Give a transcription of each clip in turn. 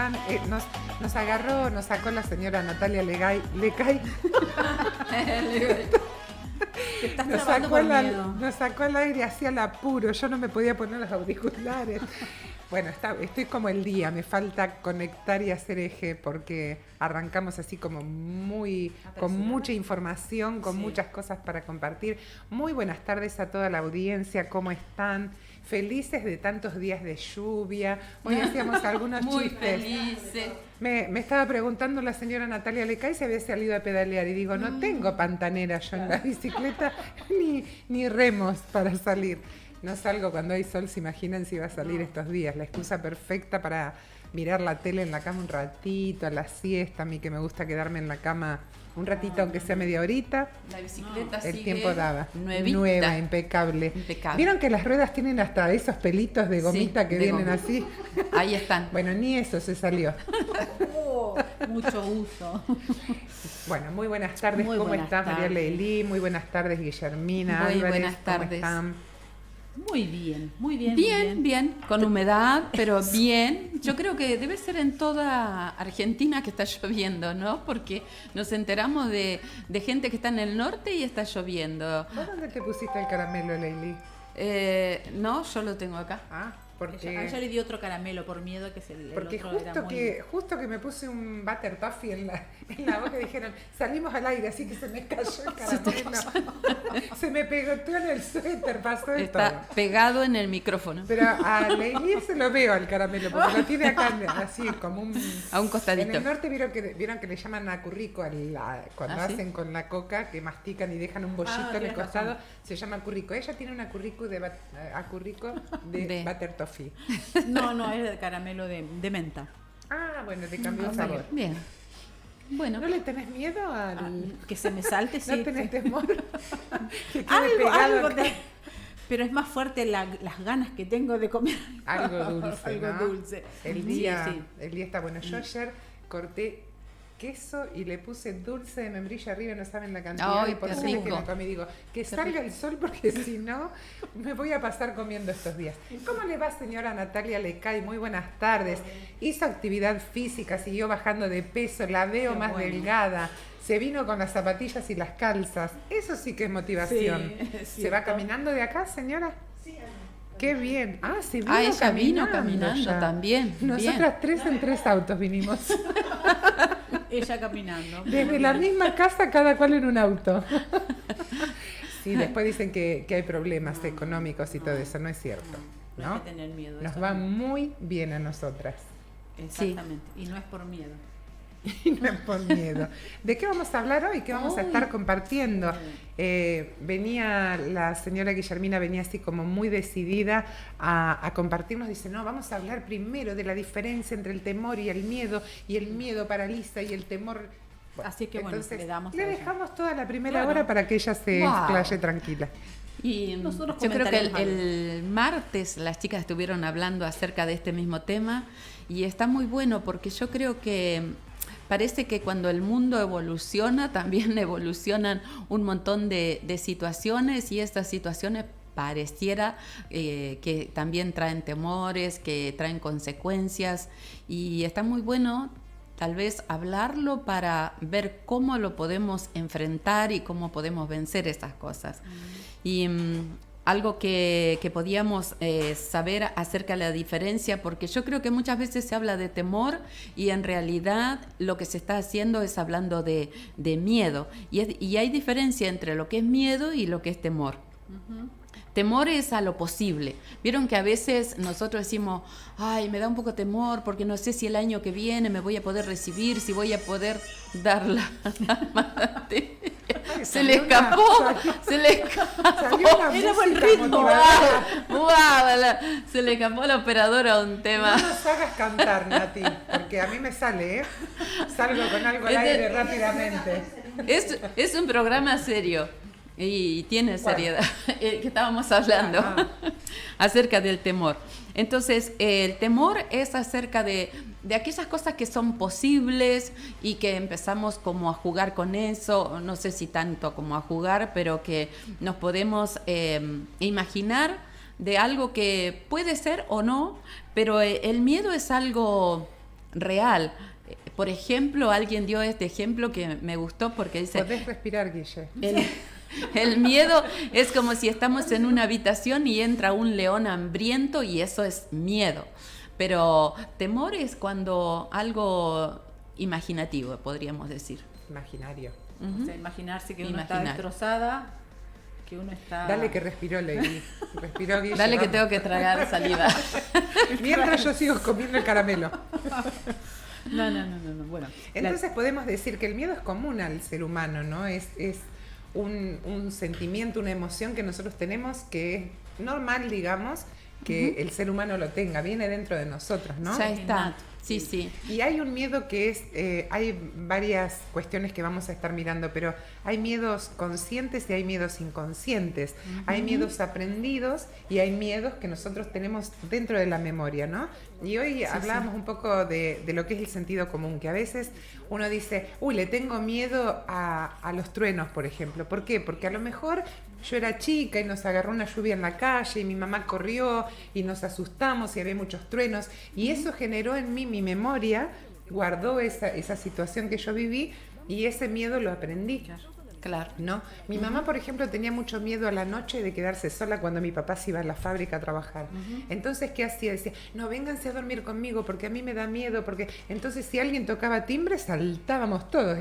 están? Nos agarró, nos sacó la señora Natalia Lecay. Te estás trabando por miedo. Nos sacó al aire hacia el apuro, yo no me podía poner los auriculares. Bueno, estoy como el día, me falta conectar y hacer eje porque arrancamos así como con mucha información, con muchas cosas para compartir. Muy buenas tardes a toda la audiencia, ¿cómo están? Felices de tantos días de lluvia. Hoy hacíamos algunos muy chistes. Felices. Me estaba preguntando la señora Natalia Lecay si había salido a pedalear y digo, no tengo pantanera yo en la bicicleta ni remos para salir. No salgo cuando hay sol, se imaginan si va a salir estos días. La excusa perfecta para mirar la tele en la cama un ratito, a la siesta, a mí que me gusta quedarme en la cama un ratito, aunque sea media horita. La bicicleta el sigue tiempo daba. nuevita. Nueva, impecable. ¿Vieron que las ruedas tienen hasta esos pelitos de gomita que vienen así? Ahí están. Bueno, ni eso se salió. Mucho uso. Bueno, muy buenas tardes. ¿Cómo estás, María Leilí? Muy buenas tardes, Guillermina. Muy Álvarez, buenas tardes. ¿cómo están? Muy bien. Bien, con humedad, pero bien. Yo creo que debe ser en toda Argentina que está lloviendo, ¿no? Porque nos enteramos de gente que está en el norte y está lloviendo. ¿Vos dónde te pusiste el caramelo, Leilí? No, yo lo tengo acá. Porque a ella le dio otro caramelo por miedo a que el porque otro era muy... justo que me puse un butter toffee en la boca y dijeron, salimos al aire, así que se me cayó el caramelo. Se me pegotó en el suéter, pasó de Está todo. pegado en el micrófono. Pero a Leilí se lo veo al caramelo, porque lo tiene acá así como a un costadito. En el norte vieron que le llaman acurrico cuando hacen con la coca, que mastican y dejan un bollito en el costado, se llama acurrico. Ella tiene un acurrico de butter toffee. No, es de caramelo de menta. Bueno, te cambió el sabor. Bien. Bueno. ¿No le tenés miedo al que se me salte? Sí. ¿No tenés temor? Que quede algo pegado pero es más fuerte las ganas que tengo de comer algo dulce, algo ¿no? dulce. El día está bueno. Yo ayer corté queso y le puse dulce de membrillo arriba, no saben la cantidad de porciones que me comí. Digo, que salga el sol porque si no, me voy a pasar comiendo estos días. ¿Cómo le va, señora Natalia Lecay? Muy buenas tardes. Hizo actividad física, siguió bajando de peso, la veo más delgada. Se vino con las zapatillas y las calzas. Eso sí que es motivación. ¿Se va caminando de acá, señora? Sí. Qué bien. Se vino ella vino caminando también. Nosotras tres en 3 autos vinimos. Ella caminando. Desde la misma casa, cada cual en un auto. Sí, después dicen que hay problemas económicos y todo eso. No es cierto. No hay que tener miedo. Nos va muy bien a nosotras. Exactamente. Y no es por miedo. Y no es por miedo. ¿De qué vamos a hablar hoy? ¿Qué vamos a estar compartiendo? Venía la señora Guillermina, venía así como muy decidida a compartirnos. Dice, no, vamos a hablar primero de la diferencia entre el temor y el miedo paraliza y el temor... Bueno, así que entonces, le dejamos toda la primera hora para que ella se explaye tranquila. Y yo creo que el martes las chicas estuvieron hablando acerca de este mismo tema y está muy bueno porque yo creo que parece que cuando el mundo evoluciona, también evolucionan un montón de situaciones y estas situaciones pareciera que también traen temores, que traen consecuencias y está muy bueno tal vez hablarlo para ver cómo lo podemos enfrentar y cómo podemos vencer esas cosas. Y algo que podíamos saber acerca de la diferencia, porque yo creo que muchas veces se habla de temor y en realidad lo que se está haciendo es hablando de miedo. Y hay diferencia entre lo que es miedo y lo que es temor. Uh-huh. Temor es a lo posible. Vieron que a veces nosotros decimos, ay, me da un poco temor porque no sé si el año que viene me voy a poder recibir, si voy a poder dar la materia. Se le escapó. Era buen ritmo. Se le escapó a la operadora un tema. No nos hagas cantar, Nati, porque a mí me sale, Salgo con algo al aire rápidamente. Es un programa serio. Y tiene seriedad, que estábamos hablando acerca del temor. Entonces, el temor es acerca de aquellas cosas que son posibles y que empezamos como a jugar con eso, no sé si tanto como a jugar, pero que nos podemos imaginar de algo que puede ser o no, pero el miedo es algo real. Por ejemplo, alguien dio este ejemplo que me gustó porque dice... Podés respirar, Guille. El miedo es como si estamos en una habitación y entra un león hambriento y eso es miedo. Pero temor es cuando algo imaginativo, podríamos decir. Imaginario. O sea, imaginarse que uno está destrozada, que uno está... Dale que respiró, Lady. Respiró, Guille. Dale que tengo que tragar saliva. Mientras yo sigo comiendo el caramelo. No. Bueno, entonces podemos decir que el miedo es común al ser humano, ¿no? Es un sentimiento, una emoción que nosotros tenemos que es normal, digamos, que el ser humano lo tenga, viene dentro de nosotros, ¿no? Ya está. Sí. Y hay un miedo que es, hay varias cuestiones que vamos a estar mirando, pero hay miedos conscientes y hay miedos inconscientes. Hay miedos aprendidos y hay miedos que nosotros tenemos dentro de la memoria, ¿no? Y hoy hablábamos un poco de lo que es el sentido común, que a veces uno dice, le tengo miedo a los truenos, por ejemplo. ¿Por qué? Porque a lo mejor yo era chica y nos agarró una lluvia en la calle y mi mamá corrió y nos asustamos y había muchos truenos y eso generó en mí, mi memoria guardó esa situación que yo viví y ese miedo lo aprendí. Claro. ¿No? Mi mamá, por ejemplo, tenía mucho miedo a la noche de quedarse sola cuando mi papá se iba a la fábrica a trabajar. Entonces, ¿qué hacía? Decía, no, vénganse a dormir conmigo porque a mí me da miedo, porque entonces si alguien tocaba timbre, saltábamos todos.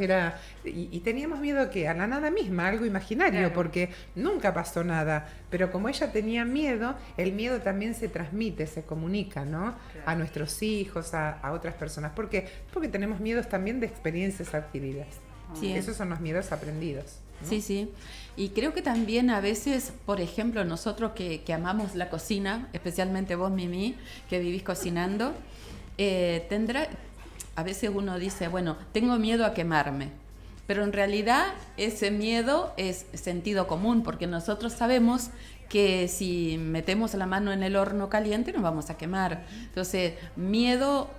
Y teníamos miedo ¿qué? A la nada misma, algo imaginario, claro. Porque nunca pasó nada. Pero como ella tenía miedo, el miedo también se transmite, se comunica, ¿no? Claro. A nuestros hijos, a otras personas. ¿Por qué? Porque tenemos miedos también de experiencias adquiridas. Sí, esos son los miedos aprendidos, ¿no? Sí. Y creo que también a veces, por ejemplo, nosotros que amamos la cocina, especialmente vos, Mimi, que vivís cocinando, a veces uno dice, bueno, tengo miedo a quemarme. Pero en realidad ese miedo es sentido común, porque nosotros sabemos que si metemos la mano en el horno caliente nos vamos a quemar. Entonces, miedo...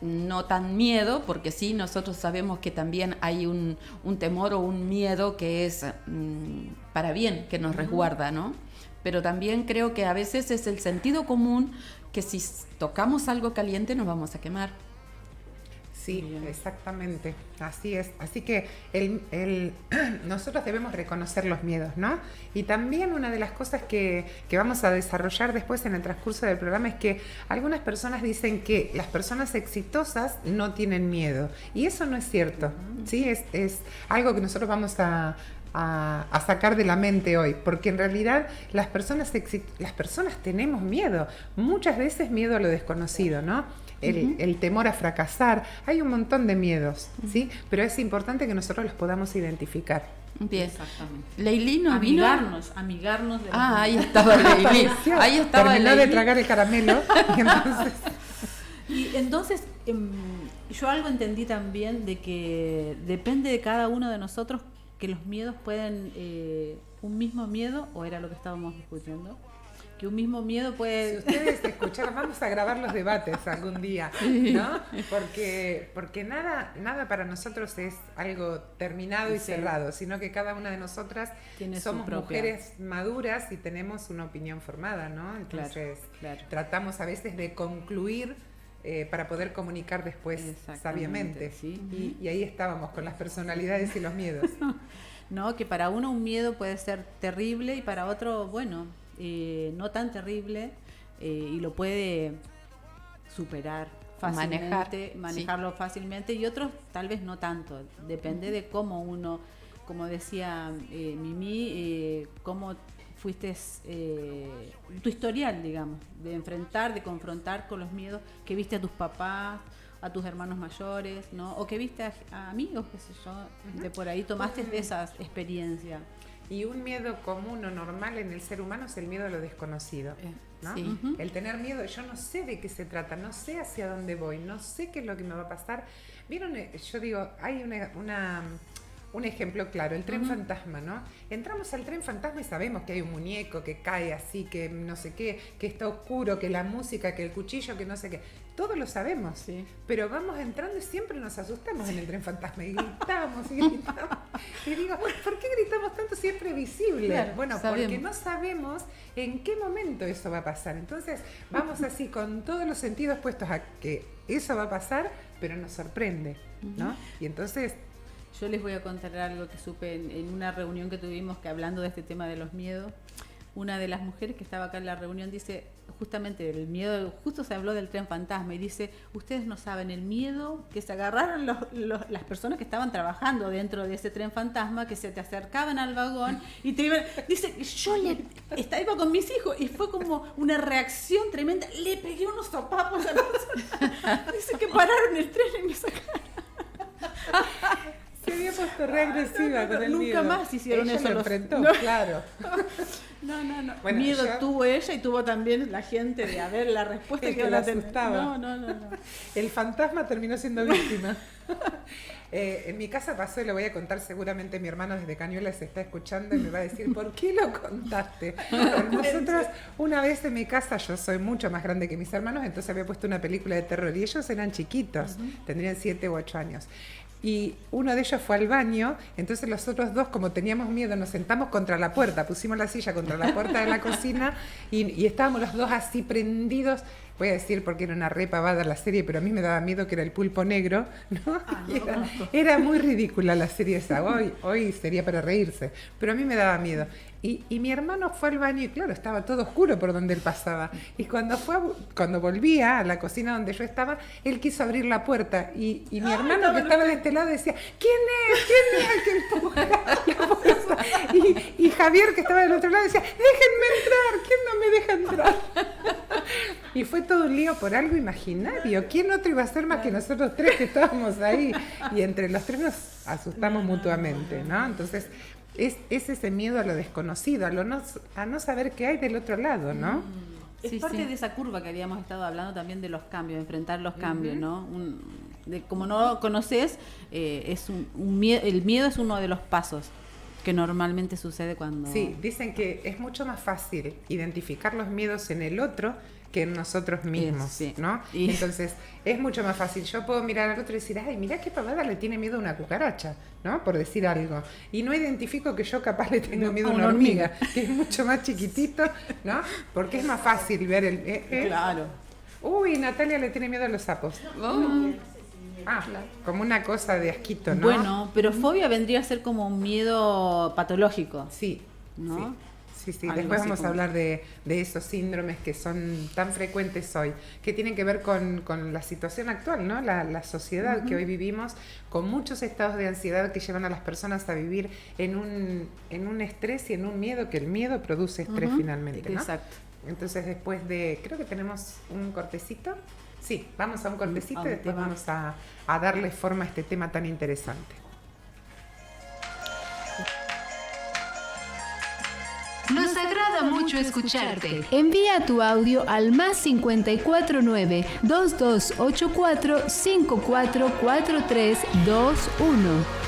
No tan miedo, porque sí, nosotros sabemos que también hay un temor o un miedo que es para bien, que nos resguarda, ¿no? Pero también creo que a veces es el sentido común que si tocamos algo caliente nos vamos a quemar. Sí, exactamente, así es. Así que nosotros debemos reconocer los miedos, ¿no? Y también una de las cosas que vamos a desarrollar después en el transcurso del programa es que algunas personas dicen que las personas exitosas no tienen miedo. Y eso no es cierto, ¿sí? Es algo que nosotros vamos a sacar de la mente hoy, porque en realidad las personas tenemos miedo, muchas veces miedo a lo desconocido, ¿no? El temor a fracasar, hay un montón de miedos, ¿sí? Pero es importante que nosotros los podamos identificar. Bien. Exactamente. Leilí no amigarnos de ahí estaba Leilí. Ahí estaba Terminó de tragar el caramelo. Y entonces yo algo entendí también de que depende de cada uno de nosotros que los miedos pueden, un mismo miedo, o era lo que estábamos discutiendo, que un mismo miedo puede... Si ustedes escucharon, vamos a grabar los debates algún día, ¿no? Porque nada para nosotros es algo terminado y cerrado, sino que cada una de nosotras somos mujeres maduras y tenemos una opinión formada, ¿no? Entonces tratamos a veces de concluir para poder comunicar después sabiamente. ¿Sí? Y ahí estábamos con las personalidades y los miedos. No, que para uno un miedo puede ser terrible y para otro, bueno, no tan terrible y lo puede superar fácilmente, manejarlo fácilmente, y otros tal vez no tanto. Depende de cómo uno, como decía Mimi, cómo fuiste tu historial, digamos, de enfrentar, de confrontar con los miedos que viste a tus papás, a tus hermanos mayores, ¿no? O que viste a amigos, qué sé yo, de por ahí tomaste de esas experiencias. Y un miedo común o normal en el ser humano es el miedo a lo desconocido, ¿no? Sí. El tener miedo, yo no sé de qué se trata, no sé hacia dónde voy, no sé qué es lo que me va a pasar. ¿Vieron? Yo digo, hay un ejemplo claro, el tren fantasma, ¿no? Entramos al tren fantasma y sabemos que hay un muñeco que cae así, que no sé qué, que está oscuro, que la música, que el cuchillo, que no sé qué. Todos lo sabemos, pero vamos entrando y siempre nos asustamos en el tren fantasma y gritamos y gritamos. Y digo, ¿por qué gritamos tanto si es previsible? Claro, bueno, sabemos. porque no sabemos en qué momento eso va a pasar. Entonces, vamos así con todos los sentidos puestos a que eso va a pasar, pero nos sorprende, ¿no? Y entonces... Yo les voy a contar algo que supe en una reunión que tuvimos, que hablando de este tema de los miedos, una de las mujeres que estaba acá en la reunión dice, justamente el miedo, justo se habló del tren fantasma, y dice, ustedes no saben el miedo que se agarraron las personas que estaban trabajando dentro de ese tren fantasma, que se te acercaban al vagón y te iban, dice, iba con mis hijos y fue como una reacción tremenda, le pegué unos sopapos a la persona, dice que pararon el tren y me sacaron. Se había puesto re agresiva con el nunca miedo. Más hicieron ella eso. Lo enfrentó, claro. No. Bueno, miedo tuvo ella y tuvo también la gente de a ver la respuesta que la asustaba. No. El fantasma terminó siendo víctima. En mi casa pasó, y lo voy a contar seguramente, mi hermano desde Cañuelas se está escuchando y me va a decir, ¿por qué lo contaste? Nosotros, una vez en mi casa, yo soy mucho más grande que mis hermanos, entonces había puesto una película de terror y ellos eran chiquitos, tendrían 7 u 8 años. Y uno de ellos fue al baño, entonces los otros dos, como teníamos miedo, nos sentamos contra la puerta, pusimos la silla contra la puerta de la cocina y estábamos los dos así prendidos. Voy a decir porque era una re pavada la serie, pero a mí me daba miedo, que era El Pulpo Negro, ¿no? Era muy ridícula la serie esa, hoy sería para reírse, pero a mí me daba miedo. Y mi hermano fue al baño y claro, estaba todo oscuro por donde él pasaba. Y cuando volvía a la cocina donde yo estaba, él quiso abrir la puerta y mi hermano que estaba de este lado decía, ¿quién es el que empuja la puerta? Y Javier que estaba del otro lado decía, déjenme entrar, ¿quién no me deja entrar? Y fue todo un lío por algo imaginario. ¿Quién otro iba a ser más que nosotros tres que estábamos ahí? Y entre los tres nos asustamos mutuamente, ¿no? Entonces, es ese miedo a lo desconocido, a no saber qué hay del otro lado, ¿no? Es parte de esa curva que habíamos estado hablando también de los cambios, enfrentar los cambios, ¿no? Como no conoces, el miedo es uno de los pasos que normalmente sucede cuando... Sí, dicen que es mucho más fácil identificar los miedos en el otro que en nosotros mismos, sí. ¿No? Y entonces es mucho más fácil. Yo puedo mirar al otro y decir, ay, mirá qué pavada le tiene miedo a una cucaracha, ¿no? Por decir algo. Y no identifico que yo capaz le tengo miedo a una hormiga, que es mucho más chiquitito, ¿no? Porque es más fácil ver el... Claro. Uy, Natalia le tiene miedo a los sapos. Como una cosa de asquito, ¿no? Bueno, pero fobia vendría a ser como un miedo patológico. Sí, ¿no? Sí. Después vamos a hablar de esos síndromes que son tan frecuentes hoy, que tienen que ver con la situación actual, ¿no? La sociedad que hoy vivimos, con muchos estados de ansiedad que llevan a las personas a vivir en un estrés y en un miedo, que el miedo produce estrés finalmente, ¿no? Exacto. Entonces después creo que tenemos un cortecito. Sí, vamos a un cortecito y después vamos a darle forma a este tema tan interesante. Nos agrada mucho escucharte. Envía tu audio al +54 9 2284 544321.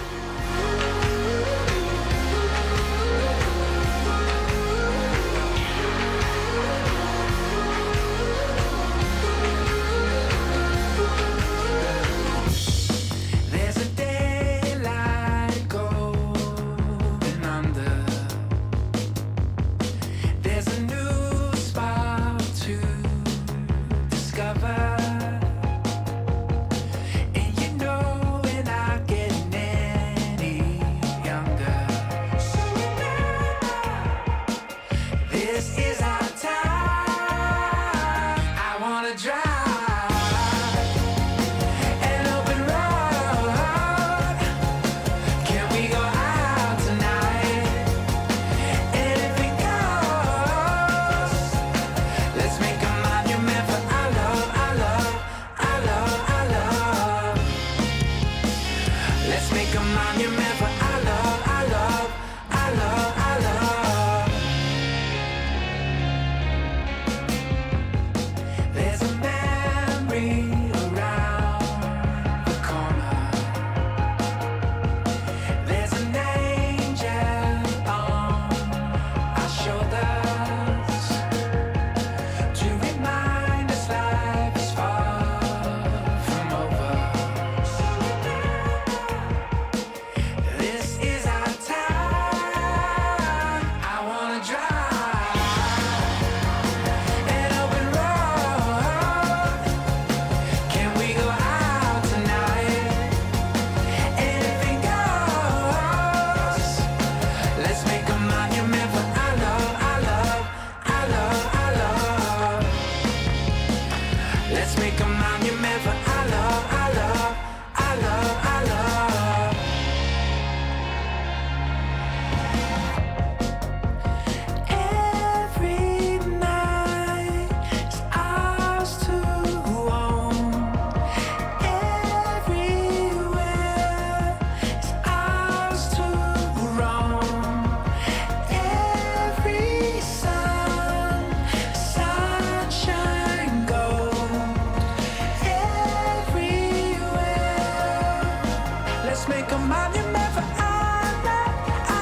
make a monument for our love, yeah.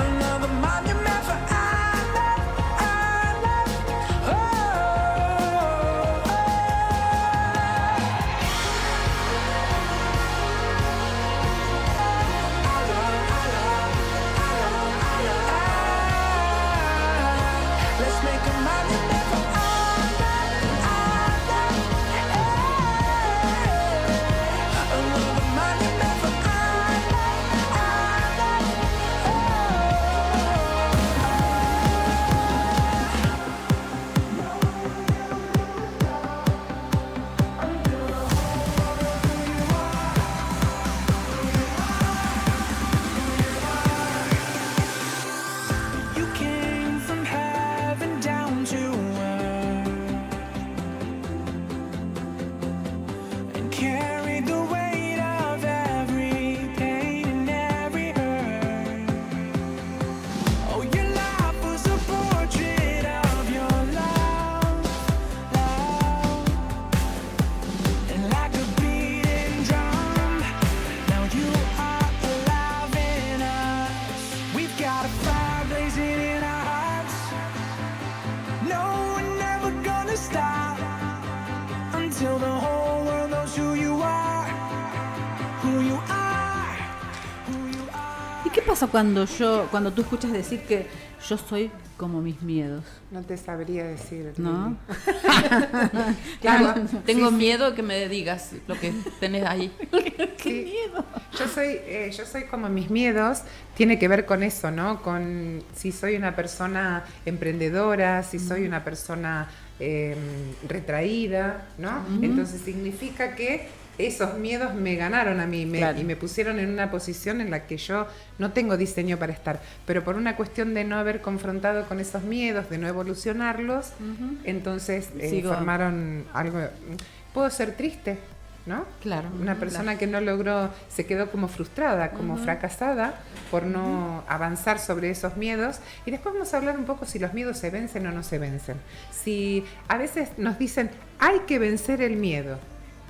Another monument for our love, oh, oh, oh. Let's make a monument for our love, another monument for our love, You came from heaven down to earth and carried the weight of every pain and every hurt. Oh, your life was a portrait of your love, and like a beating drum, now you are alive in us. We've got a fire blazing in our hearts. No, we're never gonna stop until the whole world knows who you are, who you are, who you are. ¿Y qué pasa cuando tú escuchas decir que yo soy como mis miedos? No te sabría decir. ¿No? Claro, Tengo miedo que me digas lo que tenés ahí. ¡Qué miedo! Yo soy como mis miedos, tiene que ver con eso, ¿no? Con si soy una persona emprendedora, si soy una persona retraída, ¿no? Entonces significa que esos miedos me ganaron a mí Claro. y me pusieron en una posición en la que yo no tengo diseño para estar, pero por una cuestión de no haber confrontado con esos miedos, de no evolucionarlos, entonces formaron algo. Puedo ser triste, ¿no? Claro. Una persona que no logró, se quedó como frustrada, como fracasada por no avanzar sobre esos miedos. Y después vamos a hablar un poco si los miedos se vencen o no se vencen. Si a veces nos dicen, hay que vencer el miedo,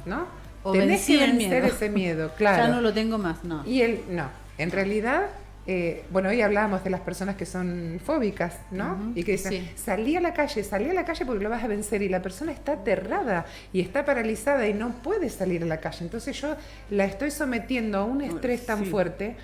¿no? O Tenés que vencí el vencer miedo. ese miedo, claro. Ya no lo tengo más, no. Y él, no. En realidad, bueno, hoy hablábamos de las personas que son fóbicas, ¿no? Y que dicen, Sí. salí a la calle porque lo vas a vencer. Y la persona está aterrada y está paralizada y no puede salir a la calle. Entonces yo la estoy sometiendo a un estrés tan fuerte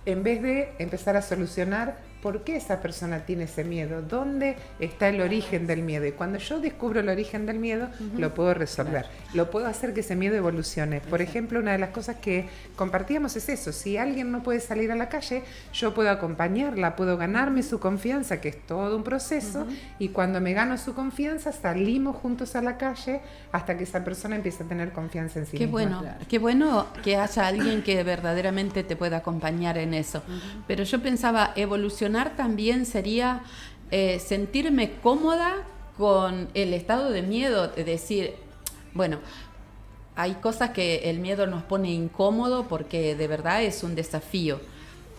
en vez de empezar a solucionar por qué esa persona tiene ese miedo, dónde está el origen del miedo. Y cuando yo descubro el origen del miedo, lo puedo resolver. Lo puedo hacer que ese miedo evolucione. Por ejemplo, una de las cosas que compartíamos es eso. Si alguien no puede salir a la calle, yo puedo acompañarla, puedo ganarme su confianza, que es todo un proceso. Y cuando me gano su confianza, salimos juntos a la calle hasta que esa persona empiece a tener confianza en sí Qué misma. bueno, qué bueno que haya alguien que verdaderamente te pueda acompañar en eso. Pero yo pensaba, evolucionar también sería sentirme cómoda con el estado de miedo, de decir, bueno, hay cosas que el miedo nos pone incómodo porque de verdad es un desafío.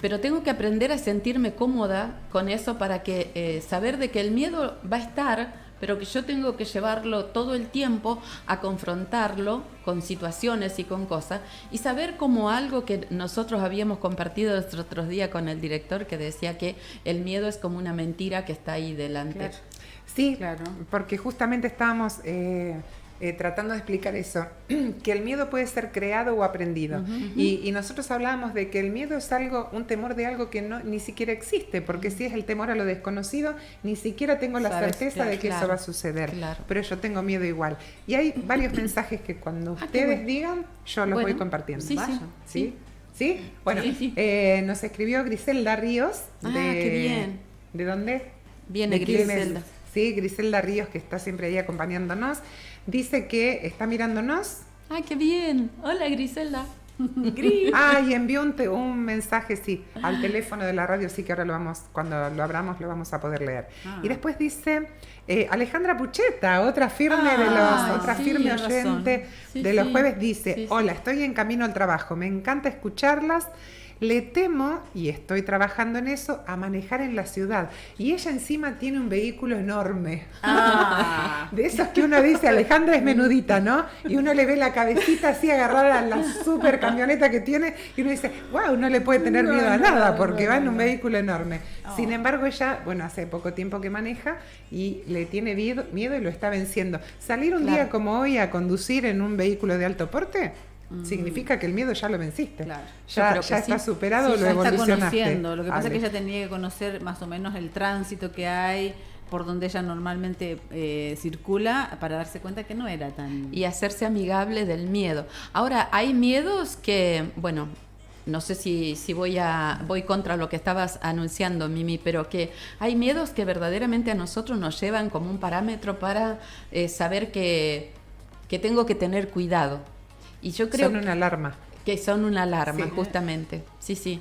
Pero tengo que aprender a sentirme cómoda con eso para que saber de que el miedo va a estar, pero que yo tengo que llevarlo todo el tiempo a confrontarlo con situaciones y con cosas, y saber como algo que nosotros habíamos compartido los otros días con el director, que decía que el miedo es como una mentira que está ahí delante. Claro. Sí, Claro. porque justamente estábamos tratando de explicar eso, que el miedo puede ser creado o aprendido. Y nosotros hablábamos de que el miedo es algo, un temor de algo que no ni siquiera existe, porque si es el temor a lo desconocido, ni siquiera tengo la Sabes, certeza de que claro, eso va a suceder. claro. Pero yo tengo miedo igual. Y hay varios mensajes que cuando qué ustedes bueno. digan, yo los Bueno, voy compartiendo. sí, Vaya. sí. ¿Sí? Bueno, Sí, sí. nos escribió Griselda Ríos. Qué bien. ¿De dónde? Viene ¿De quién es? Griselda. Sí, Griselda Ríos, que está siempre ahí acompañándonos. Dice que está mirándonos. ¡Ay, qué bien! Hola, Griselda. Y envió un mensaje, sí, al teléfono de la radio, sí que ahora lo vamos, cuando lo abramos lo vamos a poder leer. Y después dice Alejandra Pucheta, otra firme sí, oyente Sí, de los sí. jueves, dice, Sí, sí. hola, estoy en camino al trabajo, me encanta escucharlas. le temo, y estoy trabajando en eso, a manejar en la ciudad. Y ella encima tiene un vehículo enorme. De esos que uno dice, Alejandra es menudita, ¿no? Y uno le ve la cabecita así agarrada a la super camioneta que tiene y uno dice, wow, no le puede tener miedo a nada porque va en un vehículo enorme. Sin embargo, ella, bueno, hace poco tiempo que maneja y le tiene miedo y lo está venciendo. Salir un día como hoy a conducir en un vehículo de alto porte significa que el miedo ya lo venciste. Claro. Ya está superado, lo evolucionaste. Está conociendo. Lo que pasa es que ella tenía que conocer más o menos el tránsito que hay por donde ella normalmente circula para darse cuenta que no era tan... Y hacerse amigable del miedo. Ahora, hay miedos que, bueno, no sé si voy contra lo que estabas anunciando, Mimi, pero que hay miedos que verdaderamente a nosotros nos llevan como un parámetro para saber que tengo que tener cuidado. Y yo creo son una alarma. Que son una alarma, justamente. Sí.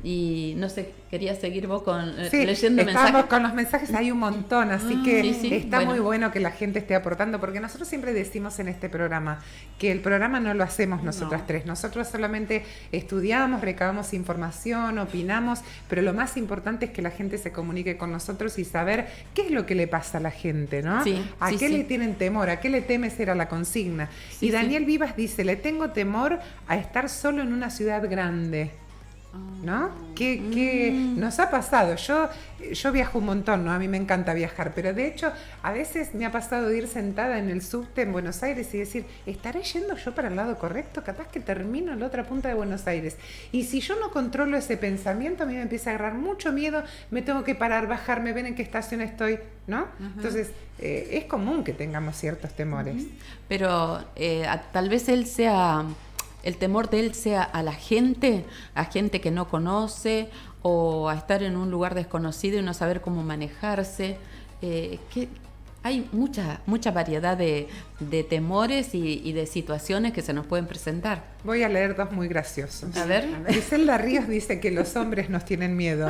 Y no sé, quería seguir vos leyendo mensajes. Estamos con los mensajes, hay un montón, así que está bueno. Muy bueno que la gente esté aportando, porque nosotros siempre decimos en este programa que el programa no lo hacemos nosotras tres, nosotros solamente estudiamos, recabamos información, opinamos, pero lo más importante es que la gente se comunique con nosotros y saber qué es lo que le pasa a la gente, ¿no? ¿A qué le tienen temor? ¿A qué le temes? Era la consigna. Y Daniel Vivas dice, le tengo temor a estar solo en una ciudad grande. ¿No? ¿Qué nos ha pasado? Yo viajo un montón, ¿no? A mí me encanta viajar, pero de hecho a veces me ha pasado de ir sentada en el subte en Buenos Aires y decir, ¿estaré yendo yo para el lado correcto? Capaz que termino en la otra punta de Buenos Aires. Y si yo no controlo ese pensamiento, a mí me empieza a agarrar mucho miedo, me tengo que parar, bajarme, ven en qué estación estoy, ¿no? Entonces, es común que tengamos ciertos temores. Pero tal vez el temor de él sea a gente que no conoce o a estar en un lugar desconocido y no saber cómo manejarse. Que hay mucha variedad de temores y de situaciones que se nos pueden presentar. Voy a leer dos muy graciosos. A ver. Griselda Ríos dice que los hombres nos tienen miedo.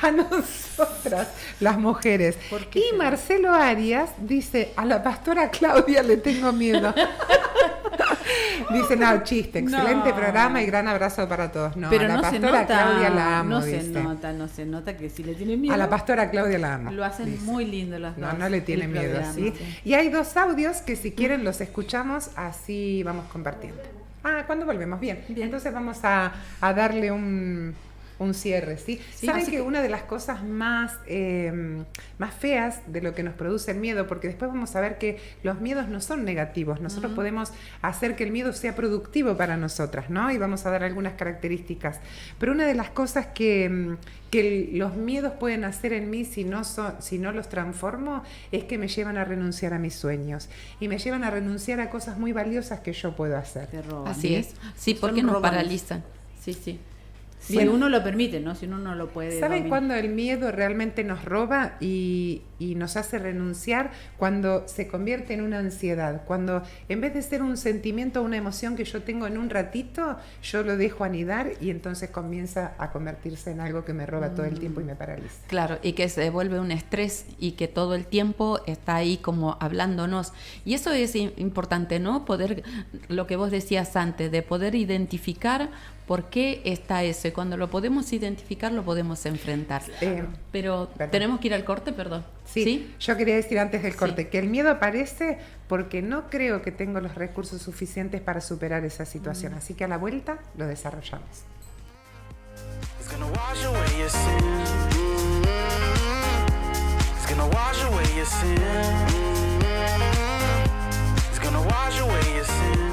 A nosotras, las mujeres. Y Marcelo Arias dice, a la pastora Claudia le tengo miedo. Dice, no, chiste, excelente programa y gran abrazo para todos. No, pero a la no pastora se nota, Claudia la amo, no dice. no se nota que si le tiene miedo. A la pastora Claudia la amo. Lo hacen dice. muy lindo las dos. No le tiene miedo, programa, ¿sí? Y hay dos audios que si quieren los escuchamos, así vamos compartiendo. ¿Cuándo volvemos? Bien. Entonces vamos a darle un cierre, ¿sí? Saben que una de las cosas más feas de lo que nos produce el miedo, porque después vamos a ver que los miedos no son negativos, nosotros podemos hacer que el miedo sea productivo para nosotras, ¿no? Y vamos a dar algunas características. Pero una de las cosas que los miedos pueden hacer en mí si no los transformo, es que me llevan a renunciar a mis sueños y me llevan a renunciar a cosas muy valiosas que yo puedo hacer. Así es. Sí, porque nos paralizan. Sí. Si uno lo permite, ¿no? Si uno no lo puede. ¿Saben cuándo el miedo realmente nos roba y nos hace renunciar? Cuando se convierte en una ansiedad. Cuando en vez de ser un sentimiento o una emoción que yo tengo en un ratito, yo lo dejo anidar y entonces comienza a convertirse en algo que me roba todo el tiempo y me paraliza. Claro, y que se vuelve un estrés y que todo el tiempo está ahí como hablándonos. Y eso es importante, ¿no? Poder, lo que vos decías antes, de poder identificar por qué está eso. Y cuando lo podemos identificar, lo podemos enfrentar. Pero tenemos que ir al corte, perdón. Sí, yo quería decir antes del corte que el miedo aparece porque no creo que tengo los recursos suficientes para superar esa situación. Así que a la vuelta lo desarrollamos. It's gonna wash away your sin. It's gonna wash away your sin. It's gonna wash away your sin.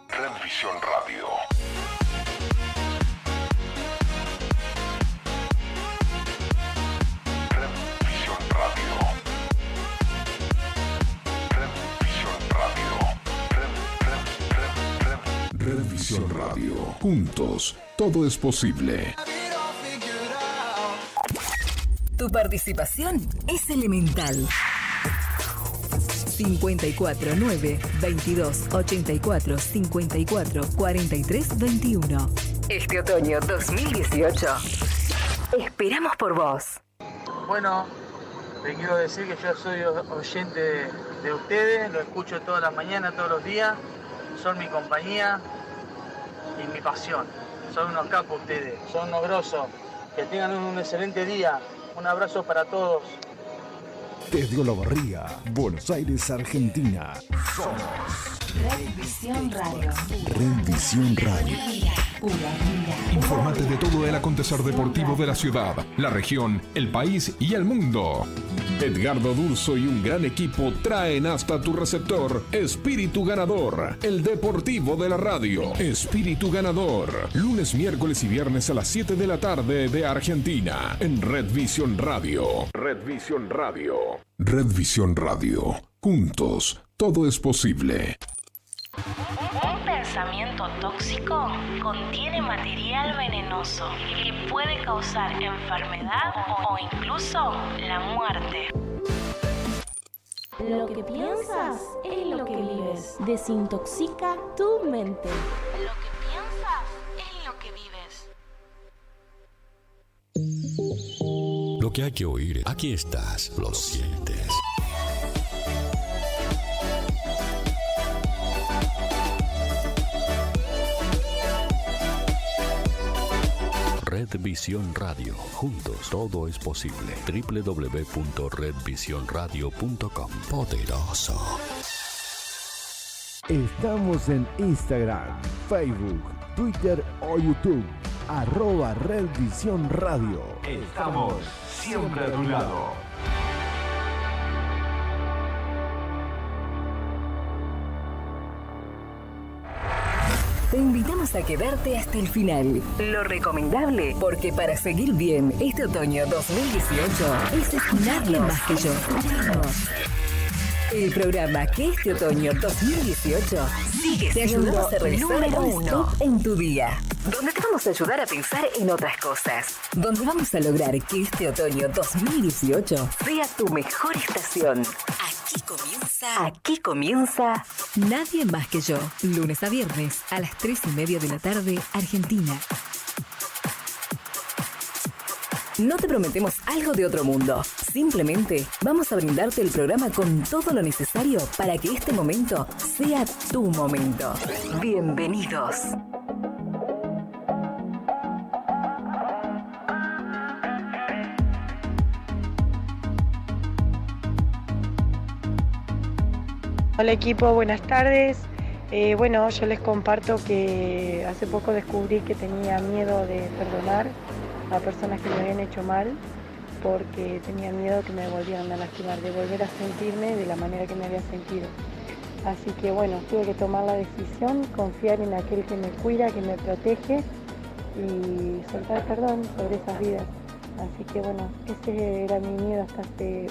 Redvisión Radio. Redvisión Radio. Redvisión Radio. Redvisión Radio. Juntos, todo es posible. Tu participación es elemental. 54 9 22 84 54 43 21. Este otoño 2018. Esperamos por vos. Bueno, le quiero decir que yo soy oyente de ustedes, lo escucho todas las mañanas, todos los días. son mi compañía y mi pasión. Son unos capos ustedes, son unos grosos. Que tengan un excelente día. Un abrazo para todos. Desde Olavarría, Buenos Aires, Argentina. Somos Red Visión Radio. Red Visión Radio. Pura vida. Informate de todo el acontecer deportivo de la ciudad, la región, el país y el mundo. Edgardo Durso y un gran equipo traen hasta tu receptor Espíritu Ganador, el deportivo de la radio. Espíritu Ganador, lunes, miércoles y viernes a las 7 de la tarde de Argentina, en Red Visión Radio. Red Visión Radio. Red Visión Radio. Juntos, todo es posible. Un pensamiento tóxico contiene material venenoso que puede causar enfermedad o incluso la muerte. Lo que piensas es lo que vives. Desintoxica tu mente. Lo que piensas es lo que vives. Lo que hay que oír, aquí estás, lo sientes. Red Visión Radio. Juntos todo es posible. www.redvisionradio.com. Poderoso. Estamos en Instagram, Facebook, Twitter o YouTube. @Red Visión Radio. Estamos siempre a tu lado. Te invitamos a quedarte hasta el final. Lo recomendable, porque para seguir bien este otoño 2018 es Nadie Más Que Yo. El programa que este otoño 2018 sigue siendo a realizar un stop en tu día. Donde te vamos a ayudar a pensar en otras cosas. Donde vamos a lograr que este otoño 2018 sea tu mejor estación. Aquí comienza Nadie Más Que Yo. Lunes a viernes a las 3:30 de la tarde, Argentina. No te prometemos algo de otro mundo. Simplemente vamos a brindarte el programa con todo lo necesario para que este momento sea tu momento. Bienvenidos. Hola equipo, buenas tardes. Bueno, yo les comparto que hace poco descubrí que tenía miedo de perdonar a personas que me habían hecho mal porque tenía miedo que me volvieran a lastimar, de volver a sentirme de la manera que me había sentido. Así que bueno, tuve que tomar la decisión, confiar en aquel que me cuida, que me protege y soltar perdón sobre esas vidas. Así que bueno, ese era mi miedo hasta hace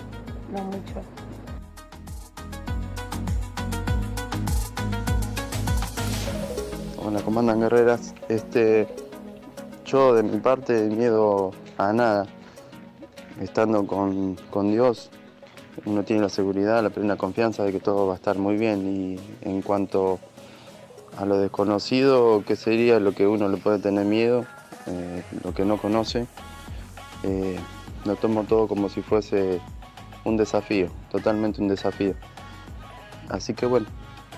no mucho. Hola, ¿cómo andan, guerreras? Yo de mi parte miedo a nada. Estando con Dios, uno tiene la seguridad, la plena confianza de que todo va a estar muy bien. Y en cuanto a lo desconocido, que sería lo que uno le puede tener miedo, lo que no conoce, lo tomo todo como si fuese un desafío, totalmente un desafío. Así que bueno,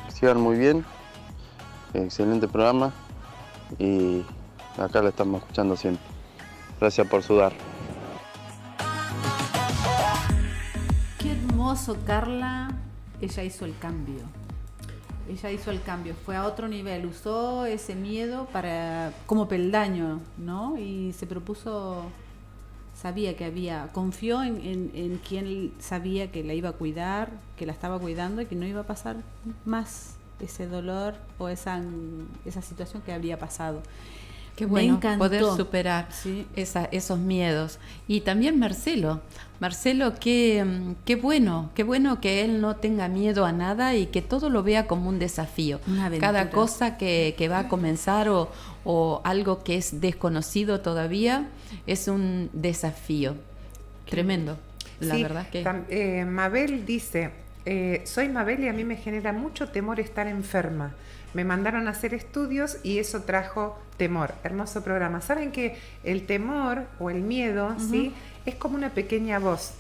sigan muy bien. Excelente programa y acá lo estamos escuchando siempre. Gracias por sudar. Qué hermoso, Carla. Ella hizo el cambio. Fue a otro nivel. Usó ese miedo como peldaño, ¿no? Y se propuso, confió en quien sabía que la iba a cuidar, que la estaba cuidando y que no iba a pasar más ese dolor o esa situación que habría pasado. Qué bueno poder superar esos miedos. Y también Marcelo, qué bueno que él no tenga miedo a nada y que todo lo vea como un desafío. Cada cosa que va a comenzar o algo que es desconocido todavía es un desafío. Tremendo, la verdad que... Mabel dice... soy Mabel y a mí me genera mucho temor estar enferma. Me mandaron a hacer estudios y eso trajo temor. Hermoso programa. ¿Saben que el temor o el miedo, ¿sí? Es como una pequeña voz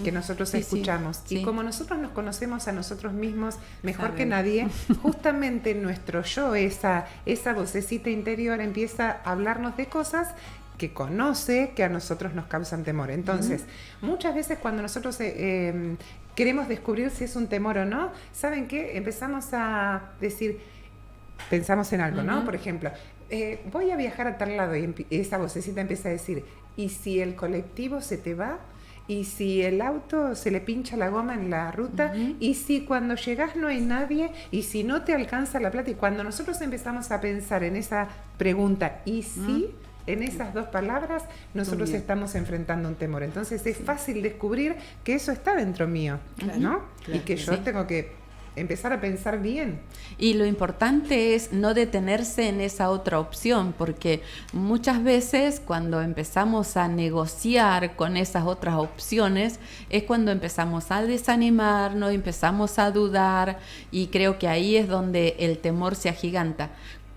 que nosotros escuchamos. Y como nosotros nos conocemos a nosotros mismos mejor que nadie, justamente nuestro yo, esa vocecita interior empieza a hablarnos de cosas que conoce, que a nosotros nos causan temor. Entonces, muchas veces cuando nosotros queremos descubrir si es un temor o no, ¿saben qué? Empezamos a decir, pensamos en algo, ¿no? Por ejemplo, voy a viajar a tal lado y esa vocecita empieza a decir, ¿y si el colectivo se te va? ¿Y si el auto se le pincha la goma en la ruta? ¿Y si cuando llegas no hay nadie? ¿Y si no te alcanza la plata? Y cuando nosotros empezamos a pensar en esa pregunta, ¿y si? En esas dos palabras nosotros estamos enfrentando un temor. Entonces es fácil descubrir que eso está dentro mío, ¿no? Y que yo tengo que empezar a pensar bien. Y lo importante es no detenerse en esa otra opción, porque muchas veces cuando empezamos a negociar con esas otras opciones es cuando empezamos a desanimarnos, empezamos a dudar, y creo que ahí es donde el temor se agiganta.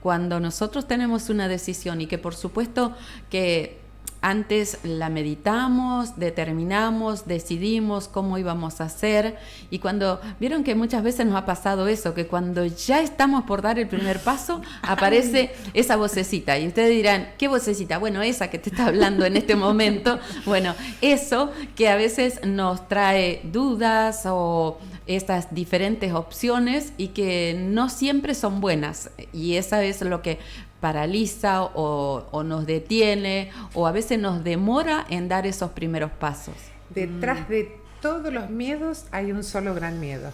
Cuando nosotros tenemos una decisión y que por supuesto que antes la meditamos, determinamos, decidimos cómo íbamos a hacer, y cuando vieron que muchas veces nos ha pasado eso, que cuando ya estamos por dar el primer paso aparece esa vocecita, y ustedes dirán, ¿qué vocecita? Bueno, esa que te está hablando en este momento. Bueno, eso que a veces nos trae dudas o estas diferentes opciones y que no siempre son buenas, y esa es lo que paraliza o nos detiene, o a veces nos demora en dar esos primeros pasos. Detrás de todos los miedos hay un solo gran miedo.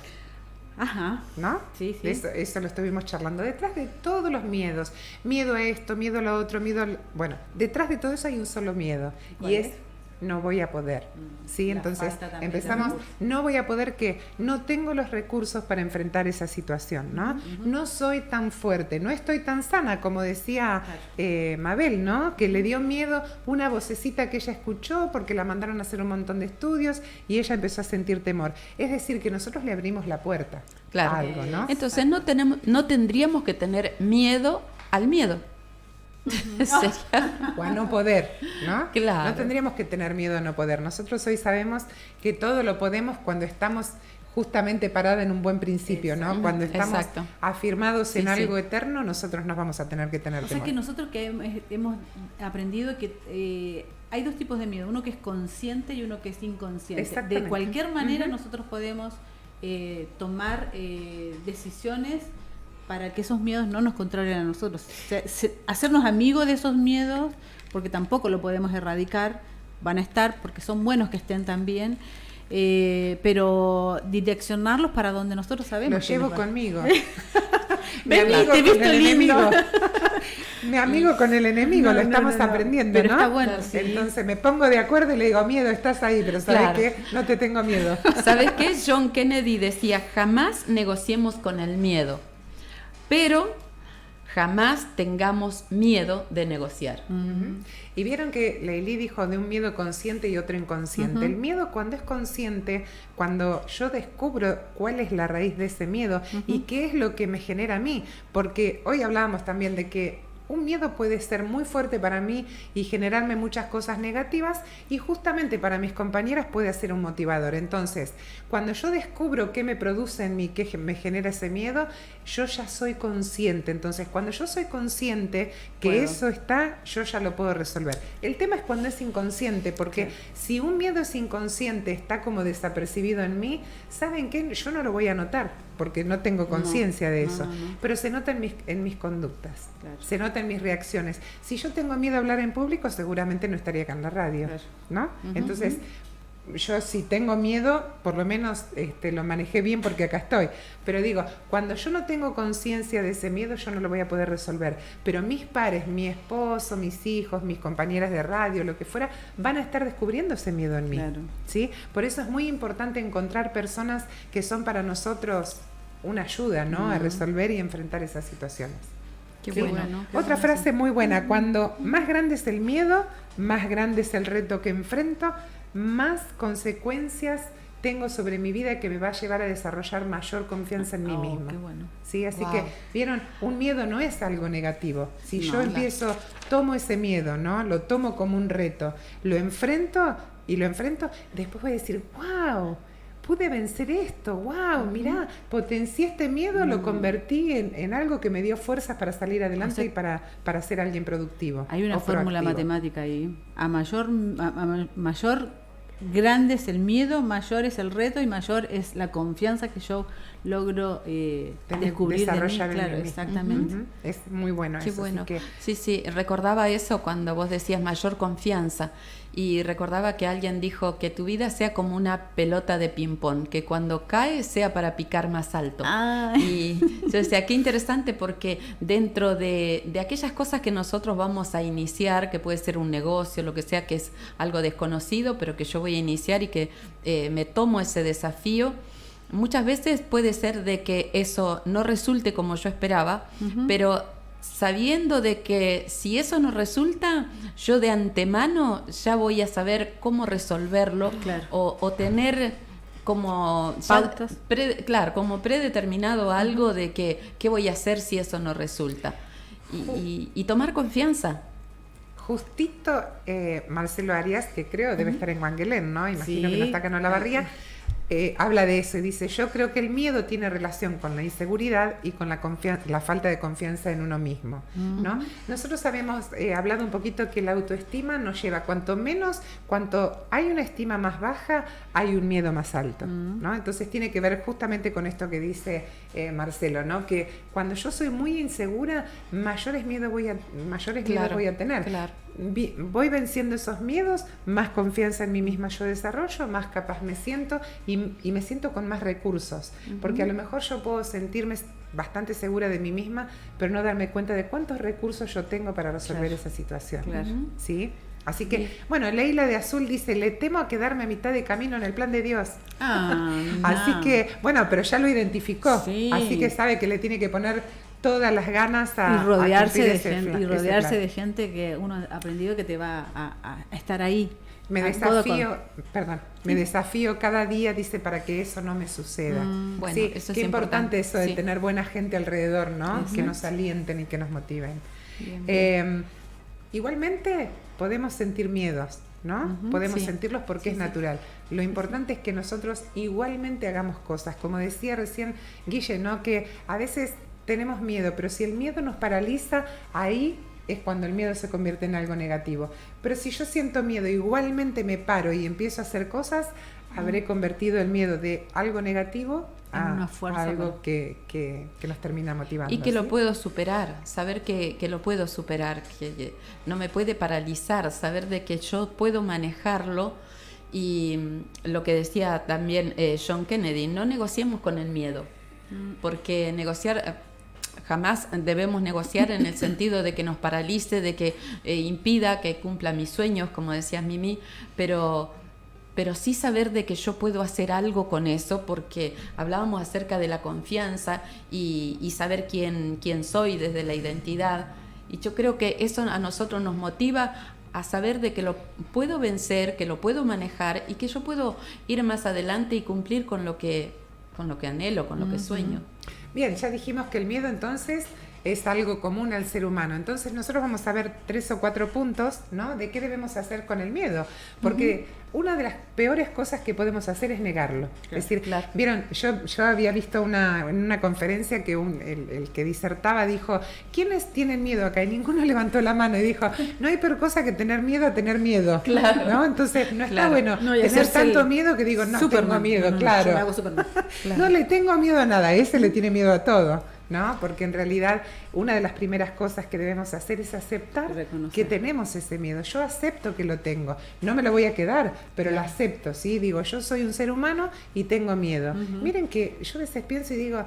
Ajá. ¿No? Sí. Eso lo estuvimos charlando. Detrás de todos los miedos, miedo a esto, miedo a lo otro, bueno, detrás de todo eso hay un solo miedo. Y es no voy a poder. ¿Sí? Entonces empezamos, no voy a poder, que no tengo los recursos para enfrentar esa situación, ¿no? No soy tan fuerte, no estoy tan sana, como decía Mabel, ¿no? Que le dio miedo una vocecita que ella escuchó porque la mandaron a hacer un montón de estudios y ella empezó a sentir temor. Es decir, que nosotros le abrimos la puerta a algo, ¿no? Entonces no tendríamos que tener miedo al miedo. O a no poder, ¿no? Claro. No tendríamos que tener miedo a no poder. Nosotros hoy sabemos que todo lo podemos cuando estamos justamente parados en un buen principio, ¿no? Cuando estamos afirmados en algo eterno, nosotros nos vamos a tener que tener temor. O sea que nosotros que hemos aprendido que hay dos tipos de miedo, uno que es consciente y uno que es inconsciente. De cualquier manera nosotros podemos tomar decisiones para que esos miedos no nos controlen a nosotros. O sea, hacernos amigos de esos miedos, porque tampoco lo podemos erradicar, van a estar, porque son buenos que estén también, pero direccionarlos para donde nosotros sabemos. Los llevo conmigo. Mi amigo con el enemigo, lo estamos aprendiendo, pero ¿no? Está bueno, sí. Entonces me pongo de acuerdo y le digo, miedo, estás ahí, pero ¿sabes qué? No te tengo miedo. ¿Sabes qué? John Kennedy decía, jamás negociemos con el miedo, pero jamás tengamos miedo de negociar. Y vieron que Leilí dijo de un miedo consciente y otro inconsciente. El miedo, cuando es consciente, cuando yo descubro cuál es la raíz de ese miedo y qué es lo que me genera a mí, porque hoy hablábamos también de que un miedo puede ser muy fuerte para mí y generarme muchas cosas negativas, y justamente para mis compañeras puede ser un motivador. Entonces, cuando yo descubro qué me produce en mí, qué me genera ese miedo, yo ya soy consciente. Entonces, cuando yo soy consciente que eso está, yo ya lo puedo resolver. El tema es cuando es inconsciente, porque si un miedo es inconsciente, está como desapercibido en mí, ¿saben qué? Yo no lo voy a notar, porque no tengo conciencia de eso, pero se nota en mis conductas, se nota en mis reacciones. Si yo tengo miedo a hablar en público, seguramente no estaría acá en la radio, ¿no? Entonces, yo si tengo miedo, por lo menos lo manejé bien porque acá estoy. Pero digo, cuando yo no tengo conciencia de ese miedo, yo no lo voy a poder resolver. Pero mis pares, mi esposo, mis hijos, mis compañeras de radio, lo que fuera, van a estar descubriendo ese miedo en mí. ¿Sí? Por eso es muy importante encontrar personas que son para nosotros una ayuda, ¿no? A resolver y enfrentar esas situaciones. Qué bueno. Otra frase muy buena: cuando más grande es el miedo, más grande es el reto que enfrento, más consecuencias tengo sobre mi vida que me va a llevar a desarrollar mayor confianza en mí misma. Qué bueno. ¿Sí? Así que, vieron, un miedo no es algo negativo. Si yo empiezo, tomo ese miedo, ¿no? Lo tomo como un reto, lo enfrento, y lo enfrento, después voy a decir, wow, pude vencer esto, wow, mirá, potencié este miedo, lo convertí en algo que me dio fuerzas para salir adelante y para ser alguien productivo. Hay una fórmula matemática ahí. A mayor grande es el miedo, mayor es el reto y mayor es la confianza que yo logro descubrir, desarrollar de mí. Claro, exactamente. Es muy bueno. Qué eso. bueno. Que... Sí, recordaba eso cuando vos decías mayor confianza, y recordaba que alguien dijo que tu vida sea como una pelota de ping-pong, que cuando cae sea para picar más alto. Y yo decía, qué interesante, porque dentro de aquellas cosas que nosotros vamos a iniciar, que puede ser un negocio, lo que sea, que es algo desconocido, pero que yo voy a iniciar y que me tomo ese desafío, muchas veces puede ser de que eso no resulte como yo esperaba, pero sabiendo de que si eso no resulta, yo de antemano ya voy a saber cómo resolverlo, o tener como pautas, como predeterminado algo de que qué voy a hacer si eso no resulta, y tomar confianza. Justito Marcelo Arias, que creo debe estar en Wangelén, ¿no? Imagino que no está acá en Olavarría. Habla de eso y dice, yo creo que el miedo tiene relación con la inseguridad y con la falta de confianza en uno mismo, ¿no? Nosotros habíamos hablado un poquito que la autoestima nos lleva, cuanto hay una estima más baja, hay un miedo más alto, ¿no? Entonces tiene que ver justamente con esto que dice Marcelo, ¿no? Que cuando yo soy muy insegura, mayores miedos voy a tener. Claro. Voy venciendo esos miedos, más confianza en mí misma yo desarrollo, más capaz me siento y me siento con más recursos, porque a lo mejor yo puedo sentirme bastante segura de mí misma, pero no darme cuenta de cuántos recursos yo tengo para resolver esa situación. ¿Sí? Así que, bueno, Leila de Azul dice, le temo a quedarme a mitad de camino en el plan de Dios. Así que, bueno, pero ya lo identificó, así que sabe que le tiene que poner todas las ganas y rodearse de gente que uno ha aprendido que te va a estar ahí. Me desafío cada día, dice, para que eso no me suceda. Bueno, sí, eso qué es importante eso de tener buena gente alrededor, ¿no? Que nos alienten y que nos motiven. Bien. Igualmente podemos sentir miedos, ¿no? Podemos sentirlos porque es natural. Lo importante es que nosotros igualmente hagamos cosas. Como decía recién Guille, ¿no? Que a veces tenemos miedo, pero si el miedo nos paraliza, ahí es cuando el miedo se convierte en algo negativo. Pero si yo siento miedo, igualmente me paro y empiezo a hacer cosas, habré convertido el miedo de algo negativo a una fuerza, algo que nos termina motivando. Y que lo puedo superar, saber que lo puedo superar, que no me puede paralizar, saber de que yo puedo manejarlo. Y lo que decía también John Kennedy, no negociemos con el miedo, porque jamás debemos negociar en el sentido de que nos paralice, de que impida que cumpla mis sueños, como decías Mimi, pero sí saber de que yo puedo hacer algo con eso, porque hablábamos acerca de la confianza y saber quién soy desde la identidad, y yo creo que eso a nosotros nos motiva a saber de que lo puedo vencer, que lo puedo manejar y que yo puedo ir más adelante y cumplir con lo que anhelo, con lo que sueño. Bien, ya dijimos que el miedo entonces es algo común al ser humano. Entonces nosotros vamos a ver 3 o 4 puntos, ¿no? De qué debemos hacer con el miedo. Porque una de las peores cosas que podemos hacer es negarlo. Es decir, vieron, yo había visto en una conferencia que el que disertaba dijo, ¿quiénes tienen miedo acá? Y ninguno levantó la mano y dijo, no hay peor cosa que tener miedo a tener miedo. ¿No? Entonces no está bueno tener tanto miedo que digo, no tengo miedo, yo me hago Superman. No le tengo miedo a nada, ese le tiene miedo a todo, ¿no? Porque en realidad una de las primeras cosas que debemos hacer es aceptar que tenemos ese miedo. Yo acepto que lo tengo, no me lo voy a quedar, pero lo acepto, ¿sí? Digo, yo soy un ser humano y tengo miedo. Miren que yo a veces pienso y digo,